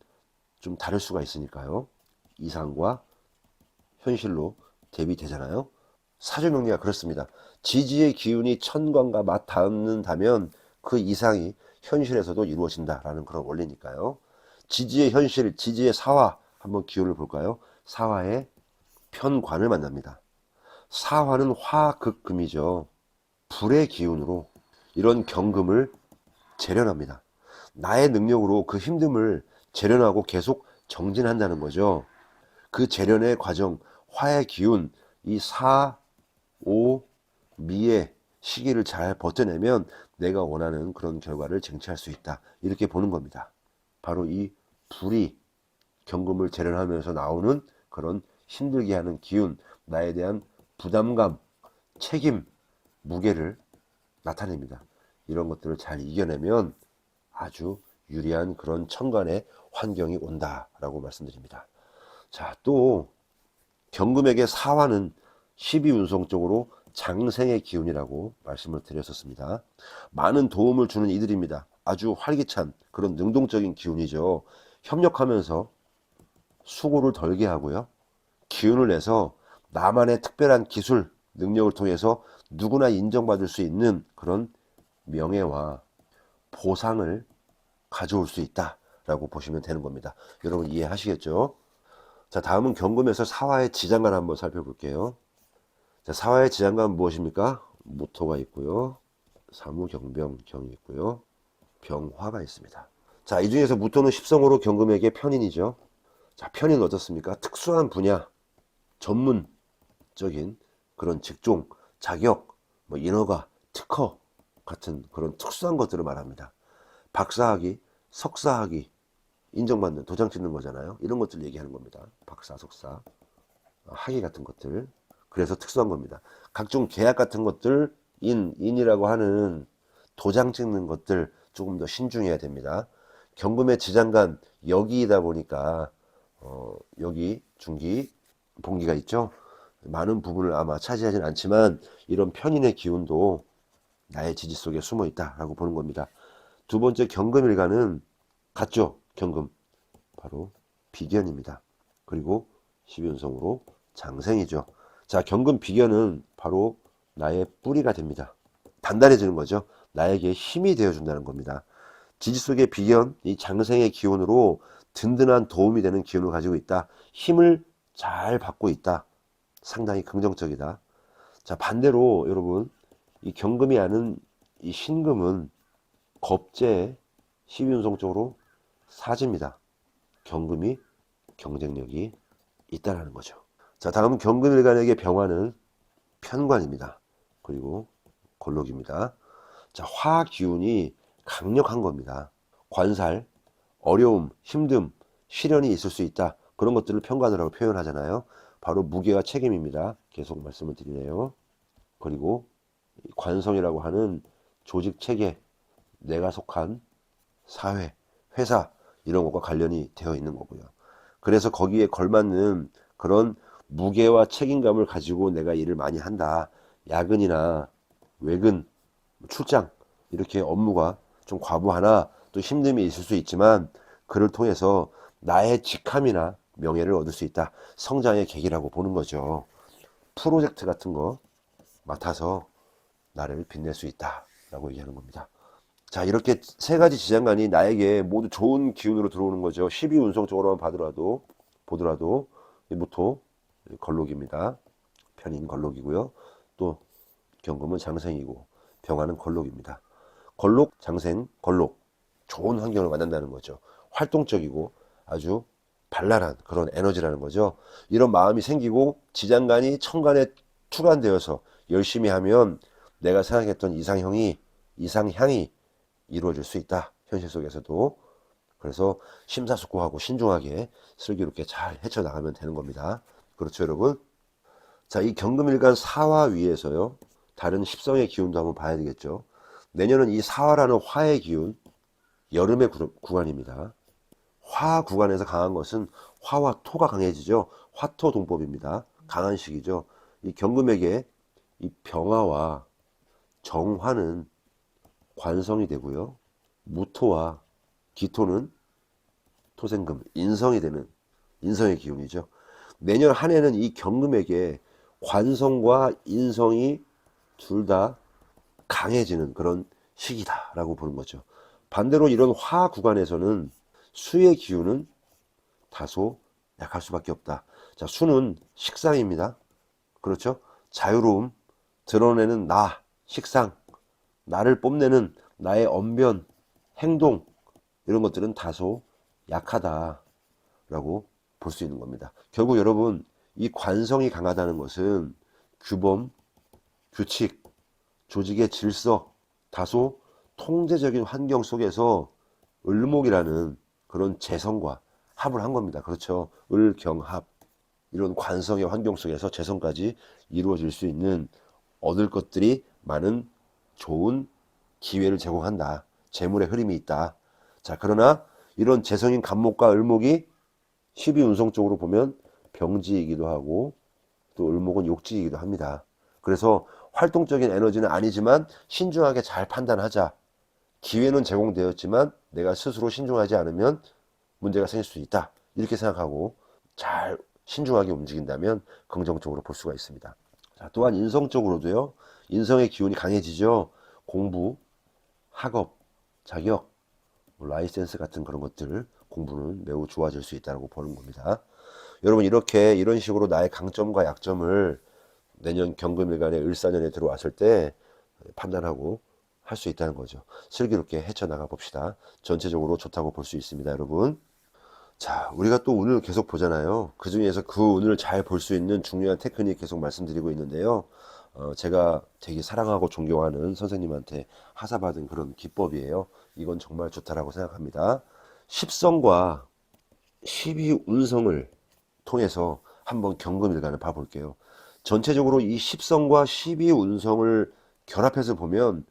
좀 다를 수가 있으니까요. 이상과 현실로 대비되잖아요. 사주명리가 그렇습니다. 지지의 기운이 천간과 맞닿는다면 그 이상이 현실에서도 이루어진다라는 그런 원리니까요. 지지의 현실, 지지의 사화 한번 기운을 볼까요? 사화의 편관을 만납니다. 사화는 화극금이죠. 불의 기운으로 이런 경금을 재련합니다. 나의 능력으로 그 힘듦을 재련하고 계속 정진한다는 거죠. 그 재련의 과정, 화의 기운, 이 사, 오, 미의 시기를 잘 버텨내면 내가 원하는 그런 결과를 쟁취할 수 있다. 이렇게 보는 겁니다. 바로 이 불이 경금을 재련하면서 나오는 그런 힘들게 하는 기운, 나에 대한 부담감, 책임, 무게를 나타냅니다. 이런 것들을 잘 이겨내면 아주 유리한 그런 천간의 환경이 온다라고 말씀드립니다. 자, 또 경금에게 사화는 12운성 쪽으로 장생의 기운이라고 말씀을 드렸었습니다. 많은 도움을 주는 이들입니다. 아주 활기찬 그런 능동적인 기운이죠. 협력하면서 수고를 덜게 하고요. 기운을 내서 나만의 특별한 기술, 능력을 통해서 누구나 인정받을 수 있는 그런 명예와 보상을 가져올 수 있다라고 보시면 되는 겁니다. 여러분 이해하시겠죠? 자, 다음은 경금에서 사화의 지장간 한번 살펴볼게요. 자, 사화의 지장간 무엇입니까? 모토가 있고요. 사무경병경이 있고요. 병화가 있습니다. 자, 이 중에서 무토는 십성으로 경금에게 편인이죠. 자, 편인 어떻습니까? 특수한 분야, 전문적인 그런 직종, 자격, 인허가, 특허 같은 그런 특수한 것들을 말합니다. 박사학위, 석사학위 인정받는 도장 찍는 거잖아요. 이런 것들 얘기하는 겁니다. 박사, 석사, 학위 같은 것들. 그래서 특수한 겁니다. 각종 계약 같은 것들, 인이라고 하는 도장 찍는 것들 조금 더 신중해야 됩니다. 경금의 지장간 여기이다 보니까 여기 중기, 봉기가 있죠. 많은 부분을 아마 차지하진 않지만 이런 편인의 기운도 나의 지지 속에 숨어 있다라고 보는 겁니다. 두 번째 경금일간은 같죠. 경금 바로 비견입니다. 그리고 12운성으로 장생이죠. 자, 경금 비견은 바로 나의 뿌리가 됩니다. 단단해지는 거죠. 나에게 힘이 되어준다는 겁니다. 지지 속의 비견, 이 장생의 기운으로 든든한 도움이 되는 기운을 가지고 있다. 힘을 잘 받고 있다. 상당히 긍정적이다. 자, 반대로 여러분 이 경금이 아닌 이 신금은 겁재 12운성 쪽으로 사지입니다. 경금이 경쟁력이 있다는 거죠. 자, 다음은 경금일간에게 병화는 편관입니다. 그리고 골록입니다. 자, 화 기운이 강력한 겁니다. 관살, 어려움, 힘듦, 시련이 있을 수 있다. 그런 것들을 편관이라고 표현하잖아요. 바로 무게와 책임입니다. 계속 말씀을 드리네요. 그리고 관성이라고 하는 조직 체계, 내가 속한 사회, 회사 이런 것과 관련이 되어 있는 거고요. 그래서 거기에 걸맞는 그런 무게와 책임감을 가지고 내가 일을 많이 한다. 야근이나 외근, 출장 이렇게 업무가 좀 과부하나 또 힘듦이 있을 수 있지만 그를 통해서 나의 직함이나 명예를 얻을 수 있다. 성장의 계기라고 보는 거죠. 프로젝트 같은 거 맡아서 나를 빛낼 수 있다 라고 얘기하는 겁니다. 자, 이렇게 세 가지 지장간이 나에게 모두 좋은 기운으로 들어오는 거죠. 12운성적으로만 보더라도 무토 걸록입니다. 편인 걸록이고요. 또 경금은 장생이고 병화는 걸록입니다. 걸록, 장생, 걸록 좋은 환경을 만난다는 거죠. 활동적이고 아주 발랄한 그런 에너지라는 거죠. 이런 마음이 생기고 지장간이 천간에 투관되어서 열심히 하면 내가 생각했던 이상향이 이루어질 수 있다. 현실 속에서도. 그래서 심사숙고하고 신중하게 슬기롭게 잘 헤쳐나가면 되는 겁니다. 그렇죠, 여러분? 자, 이 경금일간 사화 위에서요, 다른 십성의 기운도 한번 봐야 되겠죠. 내년은 이 사화라는 화의 기운, 여름의 구간입니다. 화 구간에서 강한 것은 화와 토가 강해지죠. 화토 동법입니다. 강한 시기죠. 이 경금에게 이 병화와 정화는 관성이 되고요. 무토와 기토는 토생금, 인성이 되는 인성의 기운이죠. 내년 한 해는 이 경금에게 관성과 인성이 둘 다 강해지는 그런 시기다라고 보는 거죠. 반대로 이런 화 구간에서는 수의 기운은 다소 약할 수밖에 없다. 자, 수는 식상입니다. 그렇죠? 자유로움, 드러내는 나, 식상, 나를 뽐내는 나의 언변, 행동, 이런 것들은 다소 약하다라고 볼 수 있는 겁니다. 결국 여러분, 이 관성이 강하다는 것은 규범, 규칙, 조직의 질서, 다소 통제적인 환경 속에서 을목이라는 그런 재성과 합을 한 겁니다. 그렇죠? 을경합. 이런 관성의 환경 속에서 재성까지 이루어질 수 있는 얻을 것들이 많은 좋은 기회를 제공한다. 재물의 흐름이 있다. 자, 그러나 이런 재성인 간목과 을목이 12운성 쪽으로 보면 병지이기도 하고 또 을목은 욕지이기도 합니다. 그래서 활동적인 에너지는 아니지만 신중하게 잘 판단하자. 기회는 제공되었지만 내가 스스로 신중하지 않으면 문제가 생길 수 있다. 이렇게 생각하고 잘 신중하게 움직인다면 긍정적으로 볼 수가 있습니다. 자, 또한 인성적으로도요. 인성의 기운이 강해지죠. 공부, 학업, 자격, 라이센스 같은 그런 것들 공부는 매우 좋아질 수 있다고 보는 겁니다. 여러분 이렇게 이런 식으로 나의 강점과 약점을 내년 경금일간의 을사년에 들어왔을 때 판단하고 할 수 있다는 거죠. 슬기롭게 헤쳐나가 봅시다. 전체적으로 좋다고 볼 수 있습니다, 여러분. 자, 우리가 또 운을 계속 보잖아요. 그 중에서 그 운을 잘 볼 수 있는 중요한 테크닉 계속 말씀드리고 있는데요. 제가 되게 사랑하고 존경하는 선생님한테 하사받은 그런 기법이에요. 이건 정말 좋다라고 생각합니다. 십성과 12운성을 통해서 한번 경금일간을 봐볼게요. 전체적으로 이 십성과 12운성을 결합해서 보면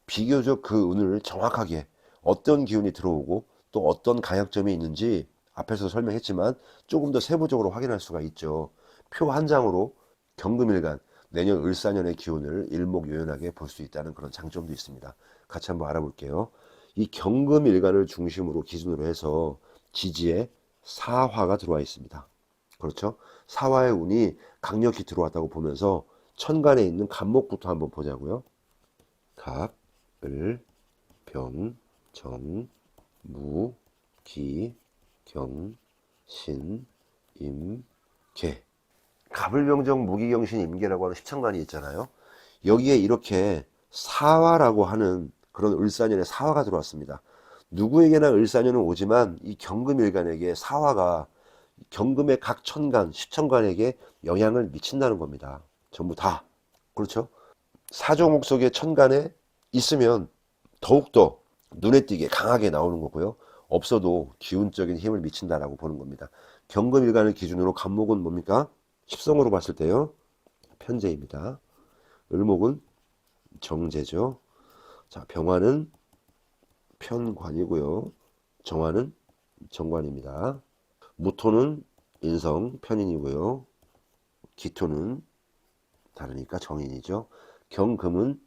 비교적 그 운을 정확하게 어떤 기운이 들어오고 또 어떤 강약점이 있는지 앞에서 설명했지만 조금 더 세부적으로 확인할 수가 있죠. 표 한 장으로 경금일간 내년 을사년의 기운을 일목요연하게 볼 수 있다는 그런 장점도 있습니다. 같이 한번 알아볼게요. 이 경금일간을 중심으로 기준으로 해서 지지에 사화가 들어와 있습니다. 그렇죠? 사화의 운이 강력히 들어왔다고 보면서 천간에 있는 간목부터 한번 보자고요. 갑, 을, 병, 정, 무, 기, 경, 신, 임, 개. 갑을병정 무기경신 임계라고 하는 십천간이 있잖아요. 여기에 이렇게 사화라고 하는 그런 을사년에 사화가 들어왔습니다. 누구에게나 을사년은 오지만 이 경금일간에게 사화가 경금의 각 천간, 십천간에게 영향을 미친다는 겁니다. 전부 다. 그렇죠? 사조목 속의 천간에 있으면 더욱더 눈에 띄게 강하게 나오는 거고요. 없어도 기운적인 힘을 미친다라고 보는 겁니다. 경금일간을 기준으로 간목은 뭡니까? 십성으로 봤을 때요. 편재입니다. 을목은 정제죠. 자, 병화는 편관이고요. 정화는 정관입니다. 무토는 인성 편인이고요. 기토는 다르니까 정인이죠. 경금은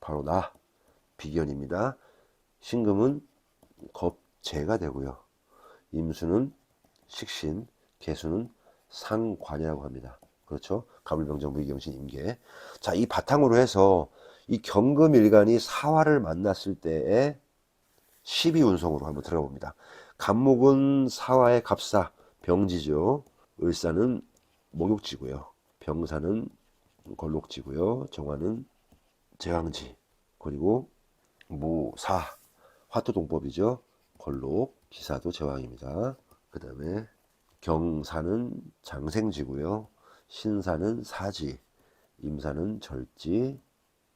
바로 나 비견입니다. 신금은 겁재가 되고요. 임수는 식신, 개수는 상관이라고 합니다. 그렇죠? 갑을병정 무기경신 임계. 자, 이 바탕으로 해서 이 경금일간이 사화를 만났을 때의 12운성으로 한번 들어가 봅니다. 간목은 사화의 갑사, 병지죠. 을사는 목욕지고요. 병사는 걸록지고요. 정화는 제왕지. 그리고 무사, 화토동법이죠. 걸록, 기사도 제왕입니다. 그 다음에 경사는 장생지고요. 신사는 사지, 임사는 절지,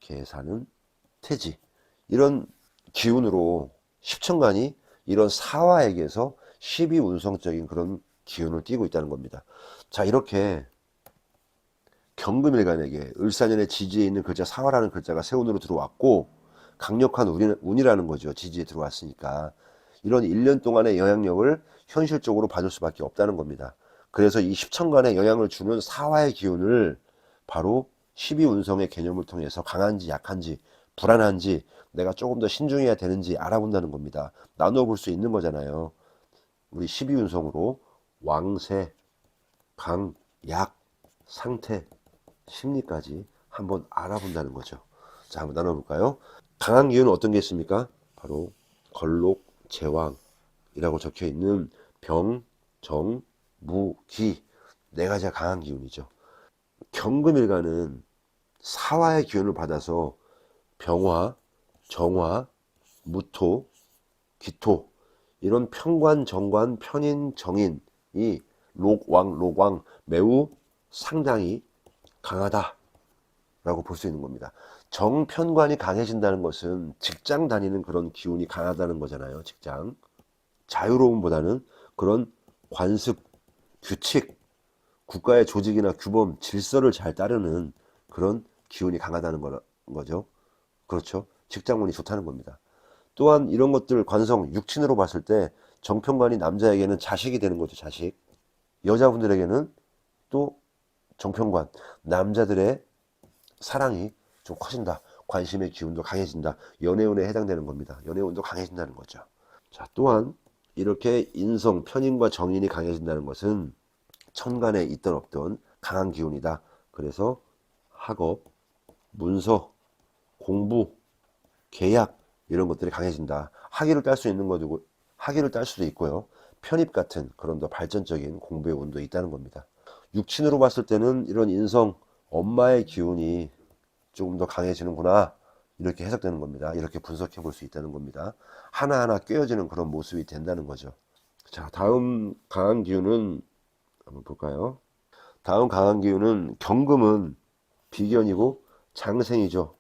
계사는 태지. 이런 기운으로 십천간이 이런 사화에게서 12운성적인 그런 기운을 띠고 있다는 겁니다. 자, 이렇게 경금일간에게 을사년의 지지에 있는 글자 사화라는 글자가 세운으로 들어왔고 강력한 운이라는 거죠. 지지에 들어왔으니까. 이런 1년 동안의 영향력을 현실적으로 받을 수밖에 없다는 겁니다. 그래서 이 십천간에 영향을 주는 사화의 기운을 바로 12운성의 개념을 통해서 강한지 약한지 불안한지 내가 조금 더 신중해야 되는지 알아본다는 겁니다. 나누어 볼 수 있는 거잖아요. 우리 12운성으로 왕세, 강, 약, 상태, 심리까지 한번 알아본다는 거죠. 자, 한번 나눠볼까요? 강한 기운은 어떤 게 있습니까? 바로 걸록, 제왕이라고 적혀 있는 병, 정, 무, 기 네 가지가 강한 기운이죠. 경금일간은 사화의 기운을 받아서 병화, 정화, 무토, 기토 이런 편관, 정관, 편인, 정인이 록왕 매우 상당히 강하다라고 볼 수 있는 겁니다. 정편관이 강해진다는 것은 직장 다니는 그런 기운이 강하다는 거잖아요. 직장. 자유로움보다는 그런 관습, 규칙, 국가의 조직이나 규범, 질서를 잘 따르는 그런 기운이 강하다는 거죠. 그렇죠. 직장운이 좋다는 겁니다. 또한 이런 것들 관성, 육친으로 봤을 때 정편관이 남자에게는 자식이 되는 거죠. 자식. 여자분들에게는 또 정편관, 남자들의 사랑이 좀 커진다. 관심의 기운도 강해진다. 연애운에 해당되는 겁니다. 연애운도 강해진다는 거죠. 자, 또한 이렇게 인성, 편인과 정인이 강해진다는 것은 천간에 있던 없던 강한 기운이다. 그래서 학업, 문서, 공부, 계약 이런 것들이 강해진다. 학위를 딸 수 있는 거고 학위를 딸 수도 있고요. 편입 같은 그런 더 발전적인 공부의 운도 있다는 겁니다. 육친으로 봤을 때는 이런 인성, 엄마의 기운이 조금 더 강해지는구나 이렇게 해석되는 겁니다. 이렇게 분석해 볼 수 있다는 겁니다. 하나하나 꿰어지는 그런 모습이 된다는 거죠. 자, 다음 강한 기운은 한번 볼까요? 다음 강한 기운은 경금은 비견이고 장생이죠.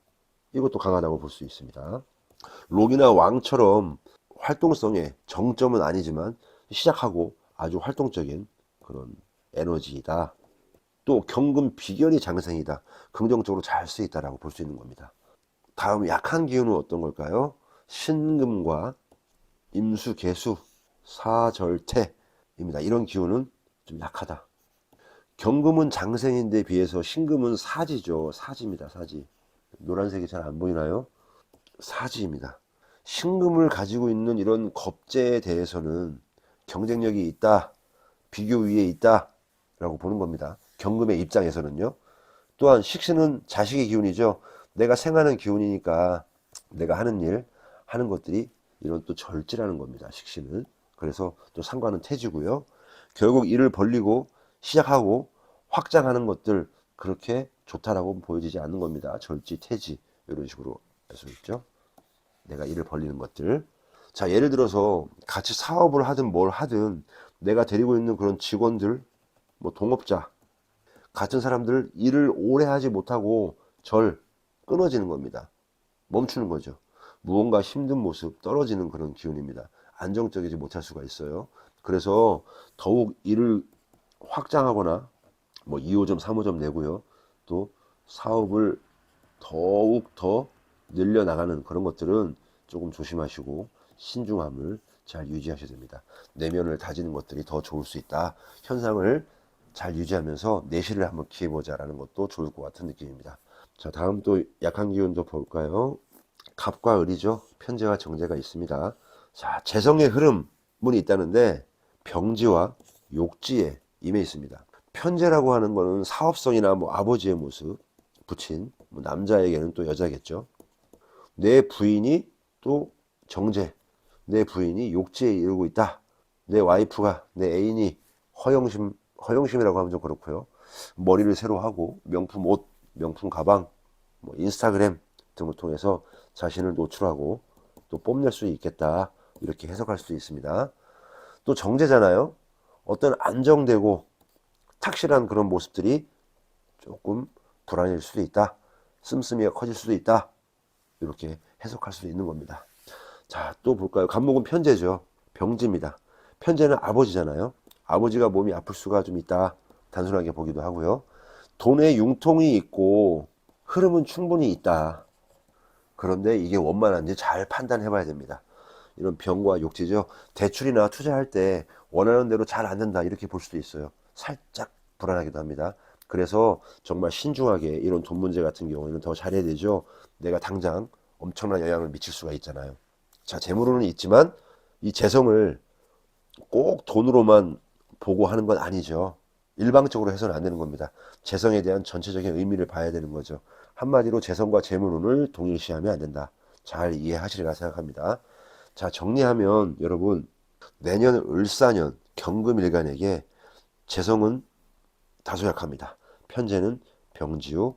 이것도 강하다고 볼 수 있습니다. 록이나 왕처럼 활동성의 정점은 아니지만 시작하고 아주 활동적인 그런 에너지이다. 또 경금 비견이 장생이다. 긍정적으로 잘 쓰였다라고 볼 수 있는 겁니다. 다음 약한 기운은 어떤 걸까요? 신금과 임수, 개수, 사절태입니다. 이런 기운은 좀 약하다. 경금은 장생인데 비해서 신금은 사지죠. 사지입니다. 사지. 노란색이 잘 안 보이나요? 사지입니다. 신금을 가지고 있는 이런 겁재에 대해서는 경쟁력이 있다. 비교 위에 있다. 라고 보는 겁니다. 경금의 입장에서는요. 또한 식신은 자식의 기운이죠. 내가 생하는 기운이니까 내가 하는 일, 하는 것들이 이런 또 절제라는 겁니다. 식신은. 그래서 또 상관은 태지고요. 결국 일을 벌리고 시작하고 확장하는 것들 그렇게 좋다라고 보여지지 않는 겁니다. 절지, 태지 이런 식으로 할 수 있죠. 내가 일을 벌리는 것들. 자, 예를 들어서 같이 사업을 하든 뭘 하든 내가 데리고 있는 그런 직원들, 뭐 동업자 같은 사람들 일을 오래 하지 못하고 끊어지는 겁니다. 멈추는 거죠. 무언가 힘든 모습, 떨어지는 그런 기운입니다. 안정적이지 못할 수가 있어요. 그래서 더욱 일을 확장하거나 뭐 2호점, 3호점 내고요. 또 사업을 더욱 더 늘려나가는 그런 것들은 조금 조심하시고 신중함을 잘 유지하셔야 됩니다. 내면을 다지는 것들이 더 좋을 수 있다. 현상을 잘 유지하면서 내실을 한번 키워보자라는 것도 좋을 것 같은 느낌입니다. 자, 다음 또 약한 기운도 볼까요? 갑과 을이죠. 편재와 정제가 있습니다. 자, 재성의 흐름문이 있다는데 병지와 욕지에 임해 있습니다. 편재라고 하는 거는 사업성이나 뭐 아버지의 모습, 부친, 뭐 남자에게는 또 여자겠죠. 내 부인이 또 정제, 내 부인이 욕지에 이르고 있다. 내 와이프가, 내 애인이 허영심이라고 하면 좀 그렇고요. 머리를 새로 하고 명품 옷, 명품 가방, 뭐 인스타그램 등을 통해서 자신을 노출하고 또 뽐낼 수 있겠다. 이렇게 해석할 수 있습니다. 또 정제잖아요. 어떤 안정되고 착실한 그런 모습들이 조금 불안해질 수도 있다. 씀씀이가 커질 수도 있다. 이렇게 해석할 수도 있는 겁니다. 자, 또 볼까요? 간목은 편재죠. 병지입니다. 편재는 아버지잖아요. 아버지가 몸이 아플 수가 좀 있다. 단순하게 보기도 하고요. 돈의 융통이 있고 흐름은 충분히 있다. 그런데 이게 원만한지 잘 판단해 봐야 됩니다. 이런 병과 욕지죠. 대출이나 투자할 때 원하는 대로 잘 안 된다. 이렇게 볼 수도 있어요. 살짝 불안하기도 합니다. 그래서 정말 신중하게 이런 돈 문제 같은 경우에는 더 잘해야 되죠. 내가 당장 엄청난 영향을 미칠 수가 있잖아요. 자, 재물로는 있지만 이 재성을 꼭 돈으로만 보고 하는 건 아니죠. 일방적으로 해서는 안 되는 겁니다. 재성에 대한 전체적인 의미를 봐야 되는 거죠. 한마디로 재성과 재물운을 동일시하면 안 된다. 잘 이해하시리라 생각합니다. 자, 정리하면 여러분, 내년 을사년 경금일간에게 재성은 다소 약합니다. 편재는 병지요,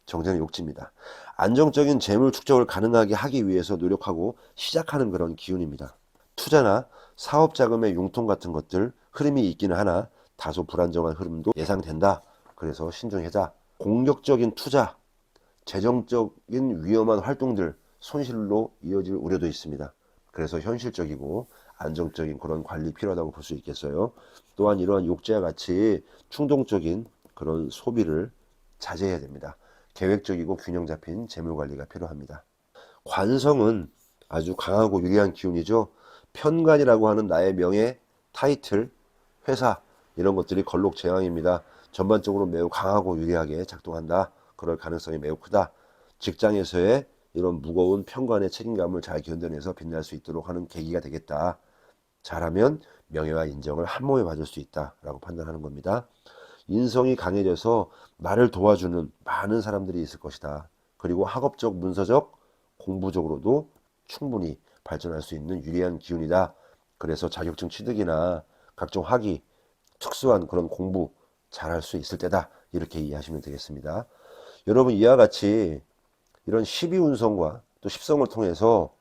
정제는 욕지입니다. 안정적인 재물 축적을 가능하게 하기 위해서 노력하고 시작하는 그런 기운입니다. 투자나 사업 자금의 융통 같은 것들 흐름이 있기는 하나 다소 불안정한 흐름도 예상된다. 그래서 신중하자. 공격적인 투자, 재정적인 위험한 활동들 손실로 이어질 우려도 있습니다. 그래서 현실적이고 안정적인 그런 관리 필요하다고 볼 수 있겠어요. 또한 이러한 욕제와 같이 충동적인 그런 소비를 자제해야 됩니다. 계획적이고 균형 잡힌 재물 관리가 필요합니다. 관성은 아주 강하고 유리한 기운이죠. 편관이라고 하는 나의 명예, 타이틀, 회사 이런 것들이 걸록재왕입니다. 전반적으로 매우 강하고 유리하게 작동한다. 그럴 가능성이 매우 크다. 직장에서의 이런 무거운 편관의 책임감을 잘 견뎌내서 빛날 수 있도록 하는 계기가 되겠다. 잘하면 명예와 인정을 한 몸에 받을 수 있다라고 판단하는 겁니다. 인성이 강해져서 나를 도와주는 많은 사람들이 있을 것이다. 그리고 학업적, 문서적, 공부적으로도 충분히 발전할 수 있는 유리한 기운이다. 그래서 자격증 취득이나 각종 학위, 특수한 그런 공부 잘할 수 있을 때다. 이렇게 이해하시면 되겠습니다. 여러분, 이와 같이 이런 12운성과 또 10성을 통해서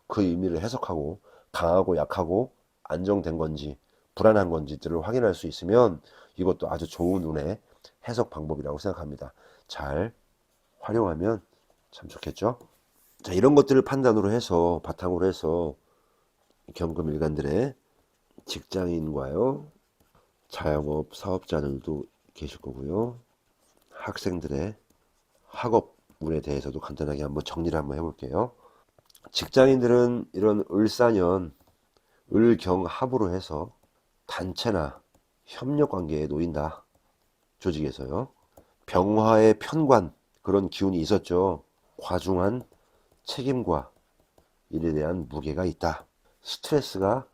그 의미를 해석하고 강하고 약하고 안정된 건지 불안한 건지들을 확인할 수 있으면 이것도 아주 좋은 운의 해석 방법이라고 생각합니다. 잘 활용하면 참 좋겠죠. 자, 이런 것들을 판단으로 해서 바탕으로 해서 경금일간들의 직장인과요, 자영업 사업자들도 계실 거고요, 학생들의 학업 운에 대해서도 간단하게 한번 정리를 한번 해볼게요. 직장인들은 이런 을사년 을경합으로 해서 단체나 협력 관계에 놓인다. 조직에서요. 병화의 편관 그런 기운이 있었죠. 과중한 책임과 일에 대한 무게가 있다. 스트레스가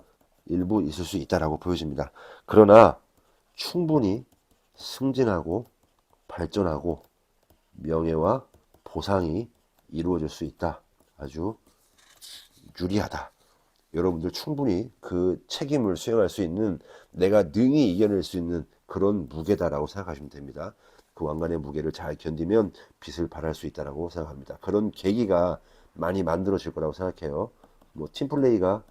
일부 있을 수 있다라고 보여집니다. 그러나 충분히 승진하고 발전하고 명예와 보상이 이루어질 수 있다. 아주 유리하다. 여러분들 충분히 그 책임을 수행할 수 있는, 내가 능히 이겨낼 수 있는 그런 무게다라고 생각하시면 됩니다. 그 왕관의 무게를 잘 견디면 빛을 발할 수 있다라고 생각합니다. 그런 계기가 많이 만들어질 거라고 생각해요. 뭐 팀플레이가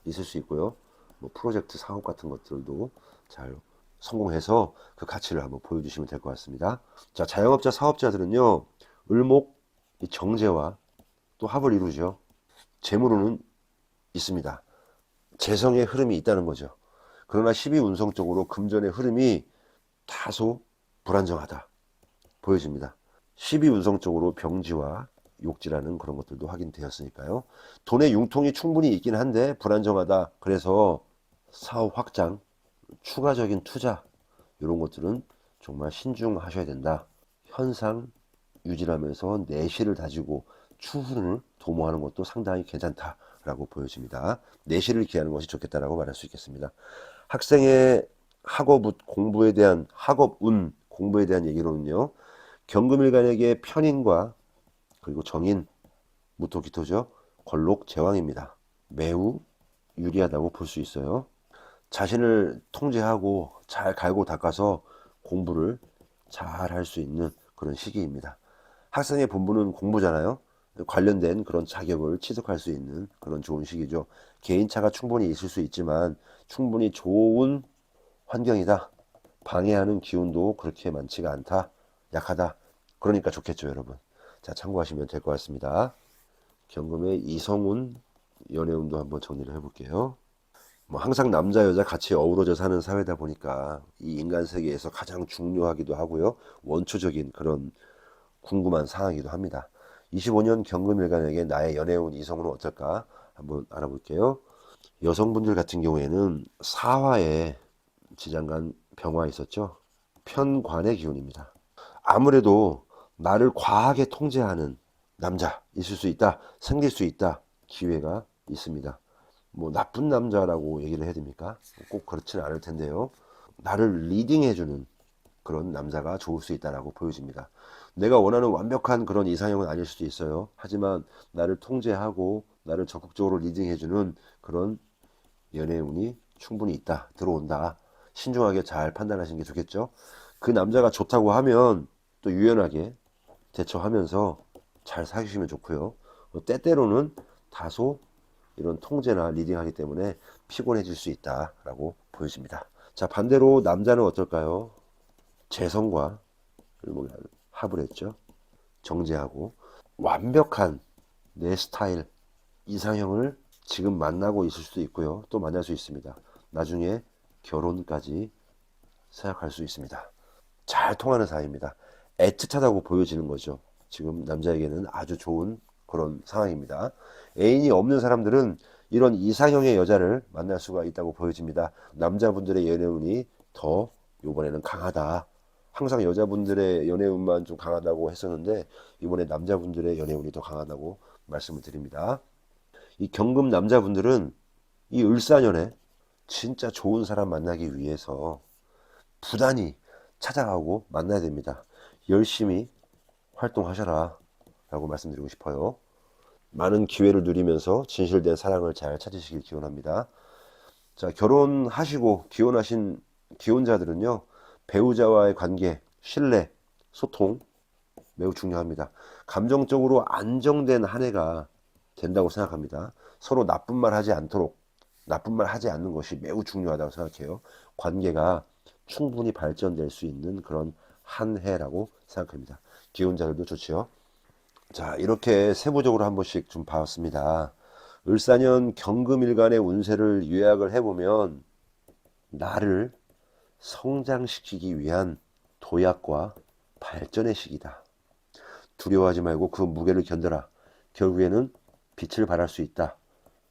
있을 수 있고요. 뭐 프로젝트 사업 같은 것들도 잘 성공해서 그 가치를 한번 보여주시면 될 것 같습니다. 자, 자영업자 사업자들은요, 을목 정제와 또 합을 이루죠. 재물운은 있습니다. 재성의 흐름이 있다는 거죠. 그러나 12운성적으로 금전의 흐름이 다소 불안정하다 보여집니다. 12운성적으로 병지와 욕지라는 그런 것들도 확인되었으니까요. 돈의 융통이 충분히 있긴 한데 불안정하다. 그래서 사업 확장, 추가적인 투자 이런 것들은 정말 신중하셔야 된다. 현상 유지하면서 내실을 다지고 추후를 도모하는 것도 상당히 괜찮다라고 보여집니다. 내실을 기하는 것이 좋겠다라고 말할 수 있겠습니다. 학생의 학업 공부에 대한 학업운 공부에 대한 얘기로는요. 경금일간에게 편인과 그리고 정인, 무토기토죠. 걸록 제왕입니다. 매우 유리하다고 볼 수 있어요. 자신을 통제하고 잘 갈고 닦아서 공부를 잘 할 수 있는 그런 시기입니다. 학생의 본분은 공부잖아요. 관련된 그런 자격을 취득할 수 있는 그런 좋은 시기죠. 개인차가 충분히 있을 수 있지만 충분히 좋은 환경이다. 방해하는 기운도 그렇게 많지가 않다. 약하다. 그러니까 좋겠죠, 여러분. 자, 참고하시면 될 것 같습니다. 경금의 이성운, 연애운도 한번 정리를 해볼게요. 뭐 항상 남자 여자 같이 어우러져 사는 사회다 보니까 이 인간 세계에서 가장 중요하기도 하고요. 원초적인 그런 궁금한 사항이기도 합니다. 25년 경금일간에게 나의 연애운 이성운은 어떨까 한번 알아볼게요. 여성분들 같은 경우에는 사화에 지장간 병화 있었죠. 편관의 기운입니다. 아무래도 나를 과하게 통제하는 남자 있을 수 있다. 생길 수 있다. 기회가 있습니다. 뭐 나쁜 남자라고 얘기를 해야 됩니까? 꼭 그렇지는 않을 텐데요. 나를 리딩해주는 그런 남자가 좋을 수 있다라고 보여집니다. 내가 원하는 완벽한 그런 이상형은 아닐 수도 있어요. 하지만 나를 통제하고 나를 적극적으로 리딩해주는 그런 연애운이 충분히 있다. 들어온다. 신중하게 잘 판단하시는 게 좋겠죠. 그 남자가 좋다고 하면 또 유연하게 대처하면서 잘 사귀시면 좋고요. 때때로는 다소 이런 통제나 리딩하기 때문에 피곤해질 수 있다라고 보여집니다. 자, 반대로 남자는 어떨까요? 재성과 합을 했죠. 정제하고 완벽한 내 스타일 이상형을 지금 만나고 있을 수도 있고요. 또 만날 수 있습니다. 나중에 결혼까지 생각할 수 있습니다. 잘 통하는 사이입니다. 애틋하다고 보여지는 거죠. 지금 남자에게는 아주 좋은 그런 상황입니다. 애인이 없는 사람들은 이런 이상형의 여자를 만날 수가 있다고 보여집니다. 남자분들의 연애운이 더 이번에는 강하다. 항상 여자분들의 연애운만 좀 강하다고 했었는데 이번에 남자분들의 연애운이 더 강하다고 말씀을 드립니다. 이 경금 남자분들은 이 을사년에 진짜 좋은 사람 만나기 위해서 부단히 찾아가고 만나야 됩니다. 열심히 활동하셔라 라고 말씀드리고 싶어요. 많은 기회를 누리면서 진실된 사랑을 잘 찾으시길 기원합니다. 자, 결혼하시고 기혼하신 기혼자들은요, 배우자와의 관계, 신뢰, 소통 매우 중요합니다. 감정적으로 안정된 한 해가 된다고 생각합니다. 서로 나쁜 말 하지 않도록, 나쁜 말 하지 않는 것이 매우 중요하다고 생각해요. 관계가 충분히 발전될 수 있는 그런 한 해라고 생각합니다. 기혼자들도 좋지요. 자, 이렇게 세부적으로 한 번씩 좀 봤습니다. 을사년 경금일간의 운세를 요약을 해보면 나를 성장시키기 위한 도약과 발전의 시기다. 두려워하지 말고 그 무게를 견뎌라. 결국에는 빛을 발할 수 있다.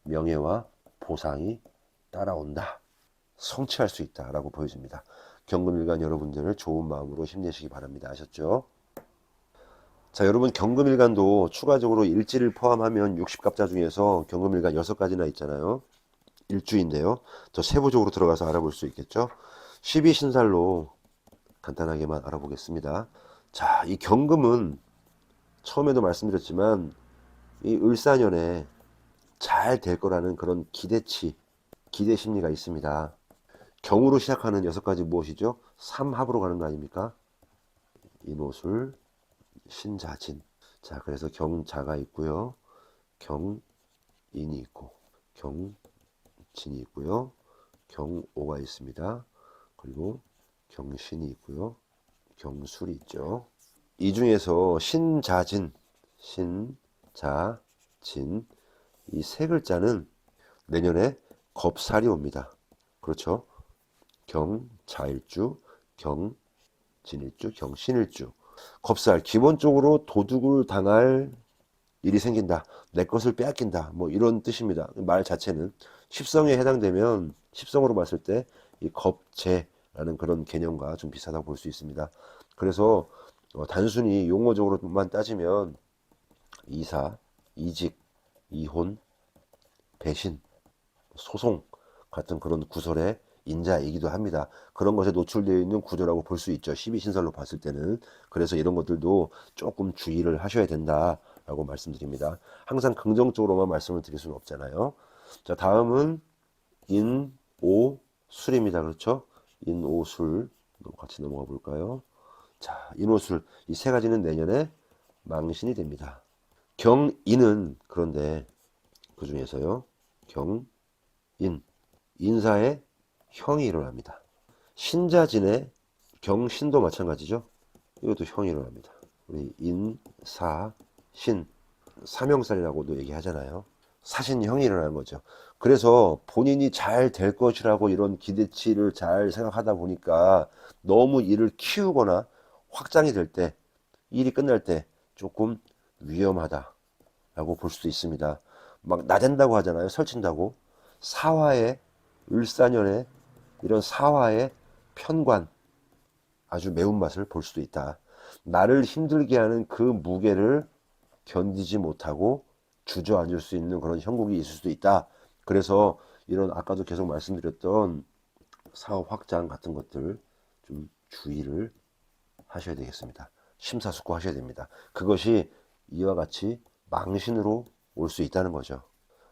명예와 보상이 따라온다. 성취할 수 있다라고 보여집니다. 경금일간 여러분들 좋은 마음으로 힘내시기 바랍니다. 아셨죠? 자, 여러분 경금일간도 추가적으로 일지를 포함하면 60갑자 중에서 경금일간 6가지나 있잖아요. 일주인데요. 더 세부적으로 들어가서 알아볼 수 있겠죠. 12신살로 간단하게만 알아보겠습니다. 자, 이 경금은 처음에도 말씀드렸지만 이 을사년에 잘 될 거라는 그런 기대치, 기대 심리가 있습니다. 경으로 시작하는 6가지 무엇이죠? 삼합으로 가는 거 아닙니까? 인호술, 신자진. 자, 그래서 경자가 있고요. 경인이 있고, 경진이 있고요. 경오가 있습니다. 그리고 경신이 있고요. 경술이 있죠. 이 중에서 신자진, 신자진 이 세 글자는 내년에 겁살이 옵니다. 그렇죠? 경자일주, 경진일주, 경신일주. 겁살, 기본적으로 도둑을 당할 일이 생긴다. 내 것을 빼앗긴다. 뭐 이런 뜻입니다. 말 자체는 십성에 해당되면 십성으로 봤을 때 이 겁재라는 그런 개념과 좀 비슷하다고 볼 수 있습니다. 그래서 단순히 용어적으로만 따지면 이사, 이직, 이혼, 배신, 소송 같은 그런 구설의 인자이기도 합니다. 그런 것에 노출되어 있는 구조라고 볼 수 있죠. 12신설로 봤을 때는. 그래서 이런 것들도 조금 주의를 하셔야 된다라고 말씀드립니다. 항상 긍정적으로만 말씀을 드릴 수는 없잖아요. 자, 다음은 인오술입니다. 그렇죠? 인오술 같이 넘어가 볼까요? 자, 인오술 이 세 가지는 내년에 망신이 됩니다. 경인은 그런데 그 중에서요. 경인 인사에 형이 일어납니다. 신자진의 경신도 마찬가지죠. 이것도 형이 일어납니다. 우리 인, 사, 신, 사명살이라고도 얘기하잖아요. 사신형이 일어나는 거죠. 그래서 본인이 잘 될 것이라고 이런 기대치를 잘 생각하다 보니까 너무 일을 키우거나 확장이 될 때, 일이 끝날 때 조금 위험하다라고 볼 수도 있습니다. 막 나댄다고 하잖아요. 설친다고. 사화의 을사년에 이런 사화의 편관, 아주 매운맛을 볼 수도 있다. 나를 힘들게 하는 그 무게를 견디지 못하고 주저앉을 수 있는 그런 형국이 있을 수도 있다. 그래서 이런 아까도 계속 말씀드렸던 사업 확장 같은 것들 좀 주의를 하셔야 되겠습니다. 심사숙고하셔야 됩니다. 그것이 이와 같이 망신으로 올 수 있다는 거죠.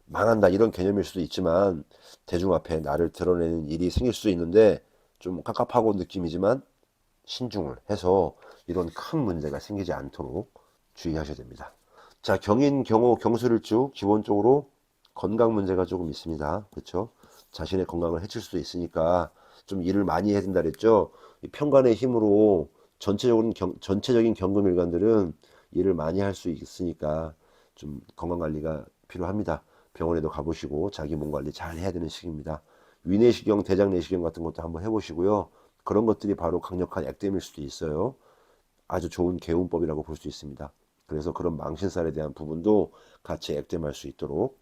망한다 이런 개념일 수도 있지만 대중 앞에 나를 드러내는 일이 생길 수도 있는데 좀 깝깝하고 느낌이지만 신중을 해서 이런 큰 문제가 생기지 않도록 주의하셔야 됩니다. 자, 경인, 경호, 경술일주 기본적으로 건강 문제가 조금 있습니다. 그렇죠? 자신의 건강을 해칠 수도 있으니까 좀 일을 많이 해야 된다 그랬죠. 이 편관의 힘으로 전체적인 경금일간들은 일을 많이 할 수 있으니까 좀 건강 관리가 필요합니다. 병원에도 가보시고 자기 몸 관리 잘 해야 되는 시기입니다. 위내시경, 대장내시경 같은 것도 한번 해보시고요. 그런 것들이 바로 강력한 액땜일 수도 있어요. 아주 좋은 개운법이라고 볼 수 있습니다. 그래서 그런 망신살에 대한 부분도 같이 액땜할 수 있도록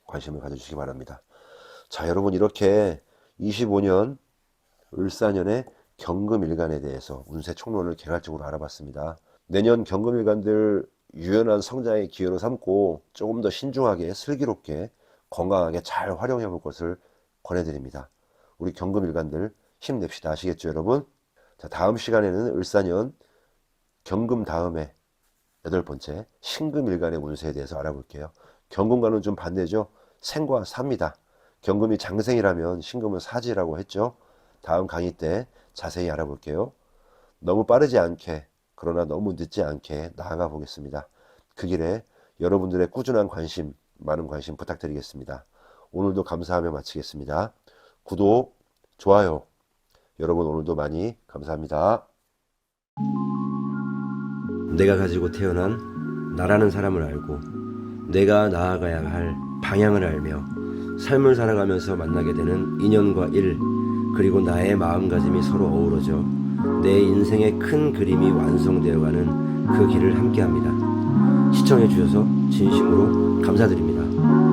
관심을 가져주시기 바랍니다. 자, 여러분 이렇게 25년 을사년의 경금일간에 대해서 운세 총론을 개괄적으로 알아봤습니다. 내년 경금일간들 유연한 성장의 기회로 삼고 조금 더 신중하게 슬기롭게 건강하게 잘 활용해 볼 것을 권해드립니다. 우리 경금일간들 힘냅시다. 아시겠죠 여러분? 자, 다음 시간에는 을사년 경금 다음에 8번째 신금일간의 운세에 대해서 알아볼게요. 경금과는 좀 반대죠. 생과 사입니다. 경금이 장생이라면 신금은 사지라고 했죠. 다음 강의 때 자세히 알아볼게요. 너무 빠르지 않게 그러나 너무 늦지 않게 나아가 보겠습니다. 그 길에 여러분들의 꾸준한 관심, 많은 관심 부탁드리겠습니다. 오늘도 감사하며 마치겠습니다. 구독, 좋아요 여러분 오늘도 많이 감사합니다. 내가 가지고 태어난 나라는 사람을 알고 내가 나아가야 할 방향을 알며 삶을 살아가면서 만나게 되는 인연과 일 그리고 나의 마음가짐이 서로 어우러져 내 인생의 큰 그림이 완성되어가는 그 길을 함께합니다. 시청해 주셔서 진심으로 감사드립니다.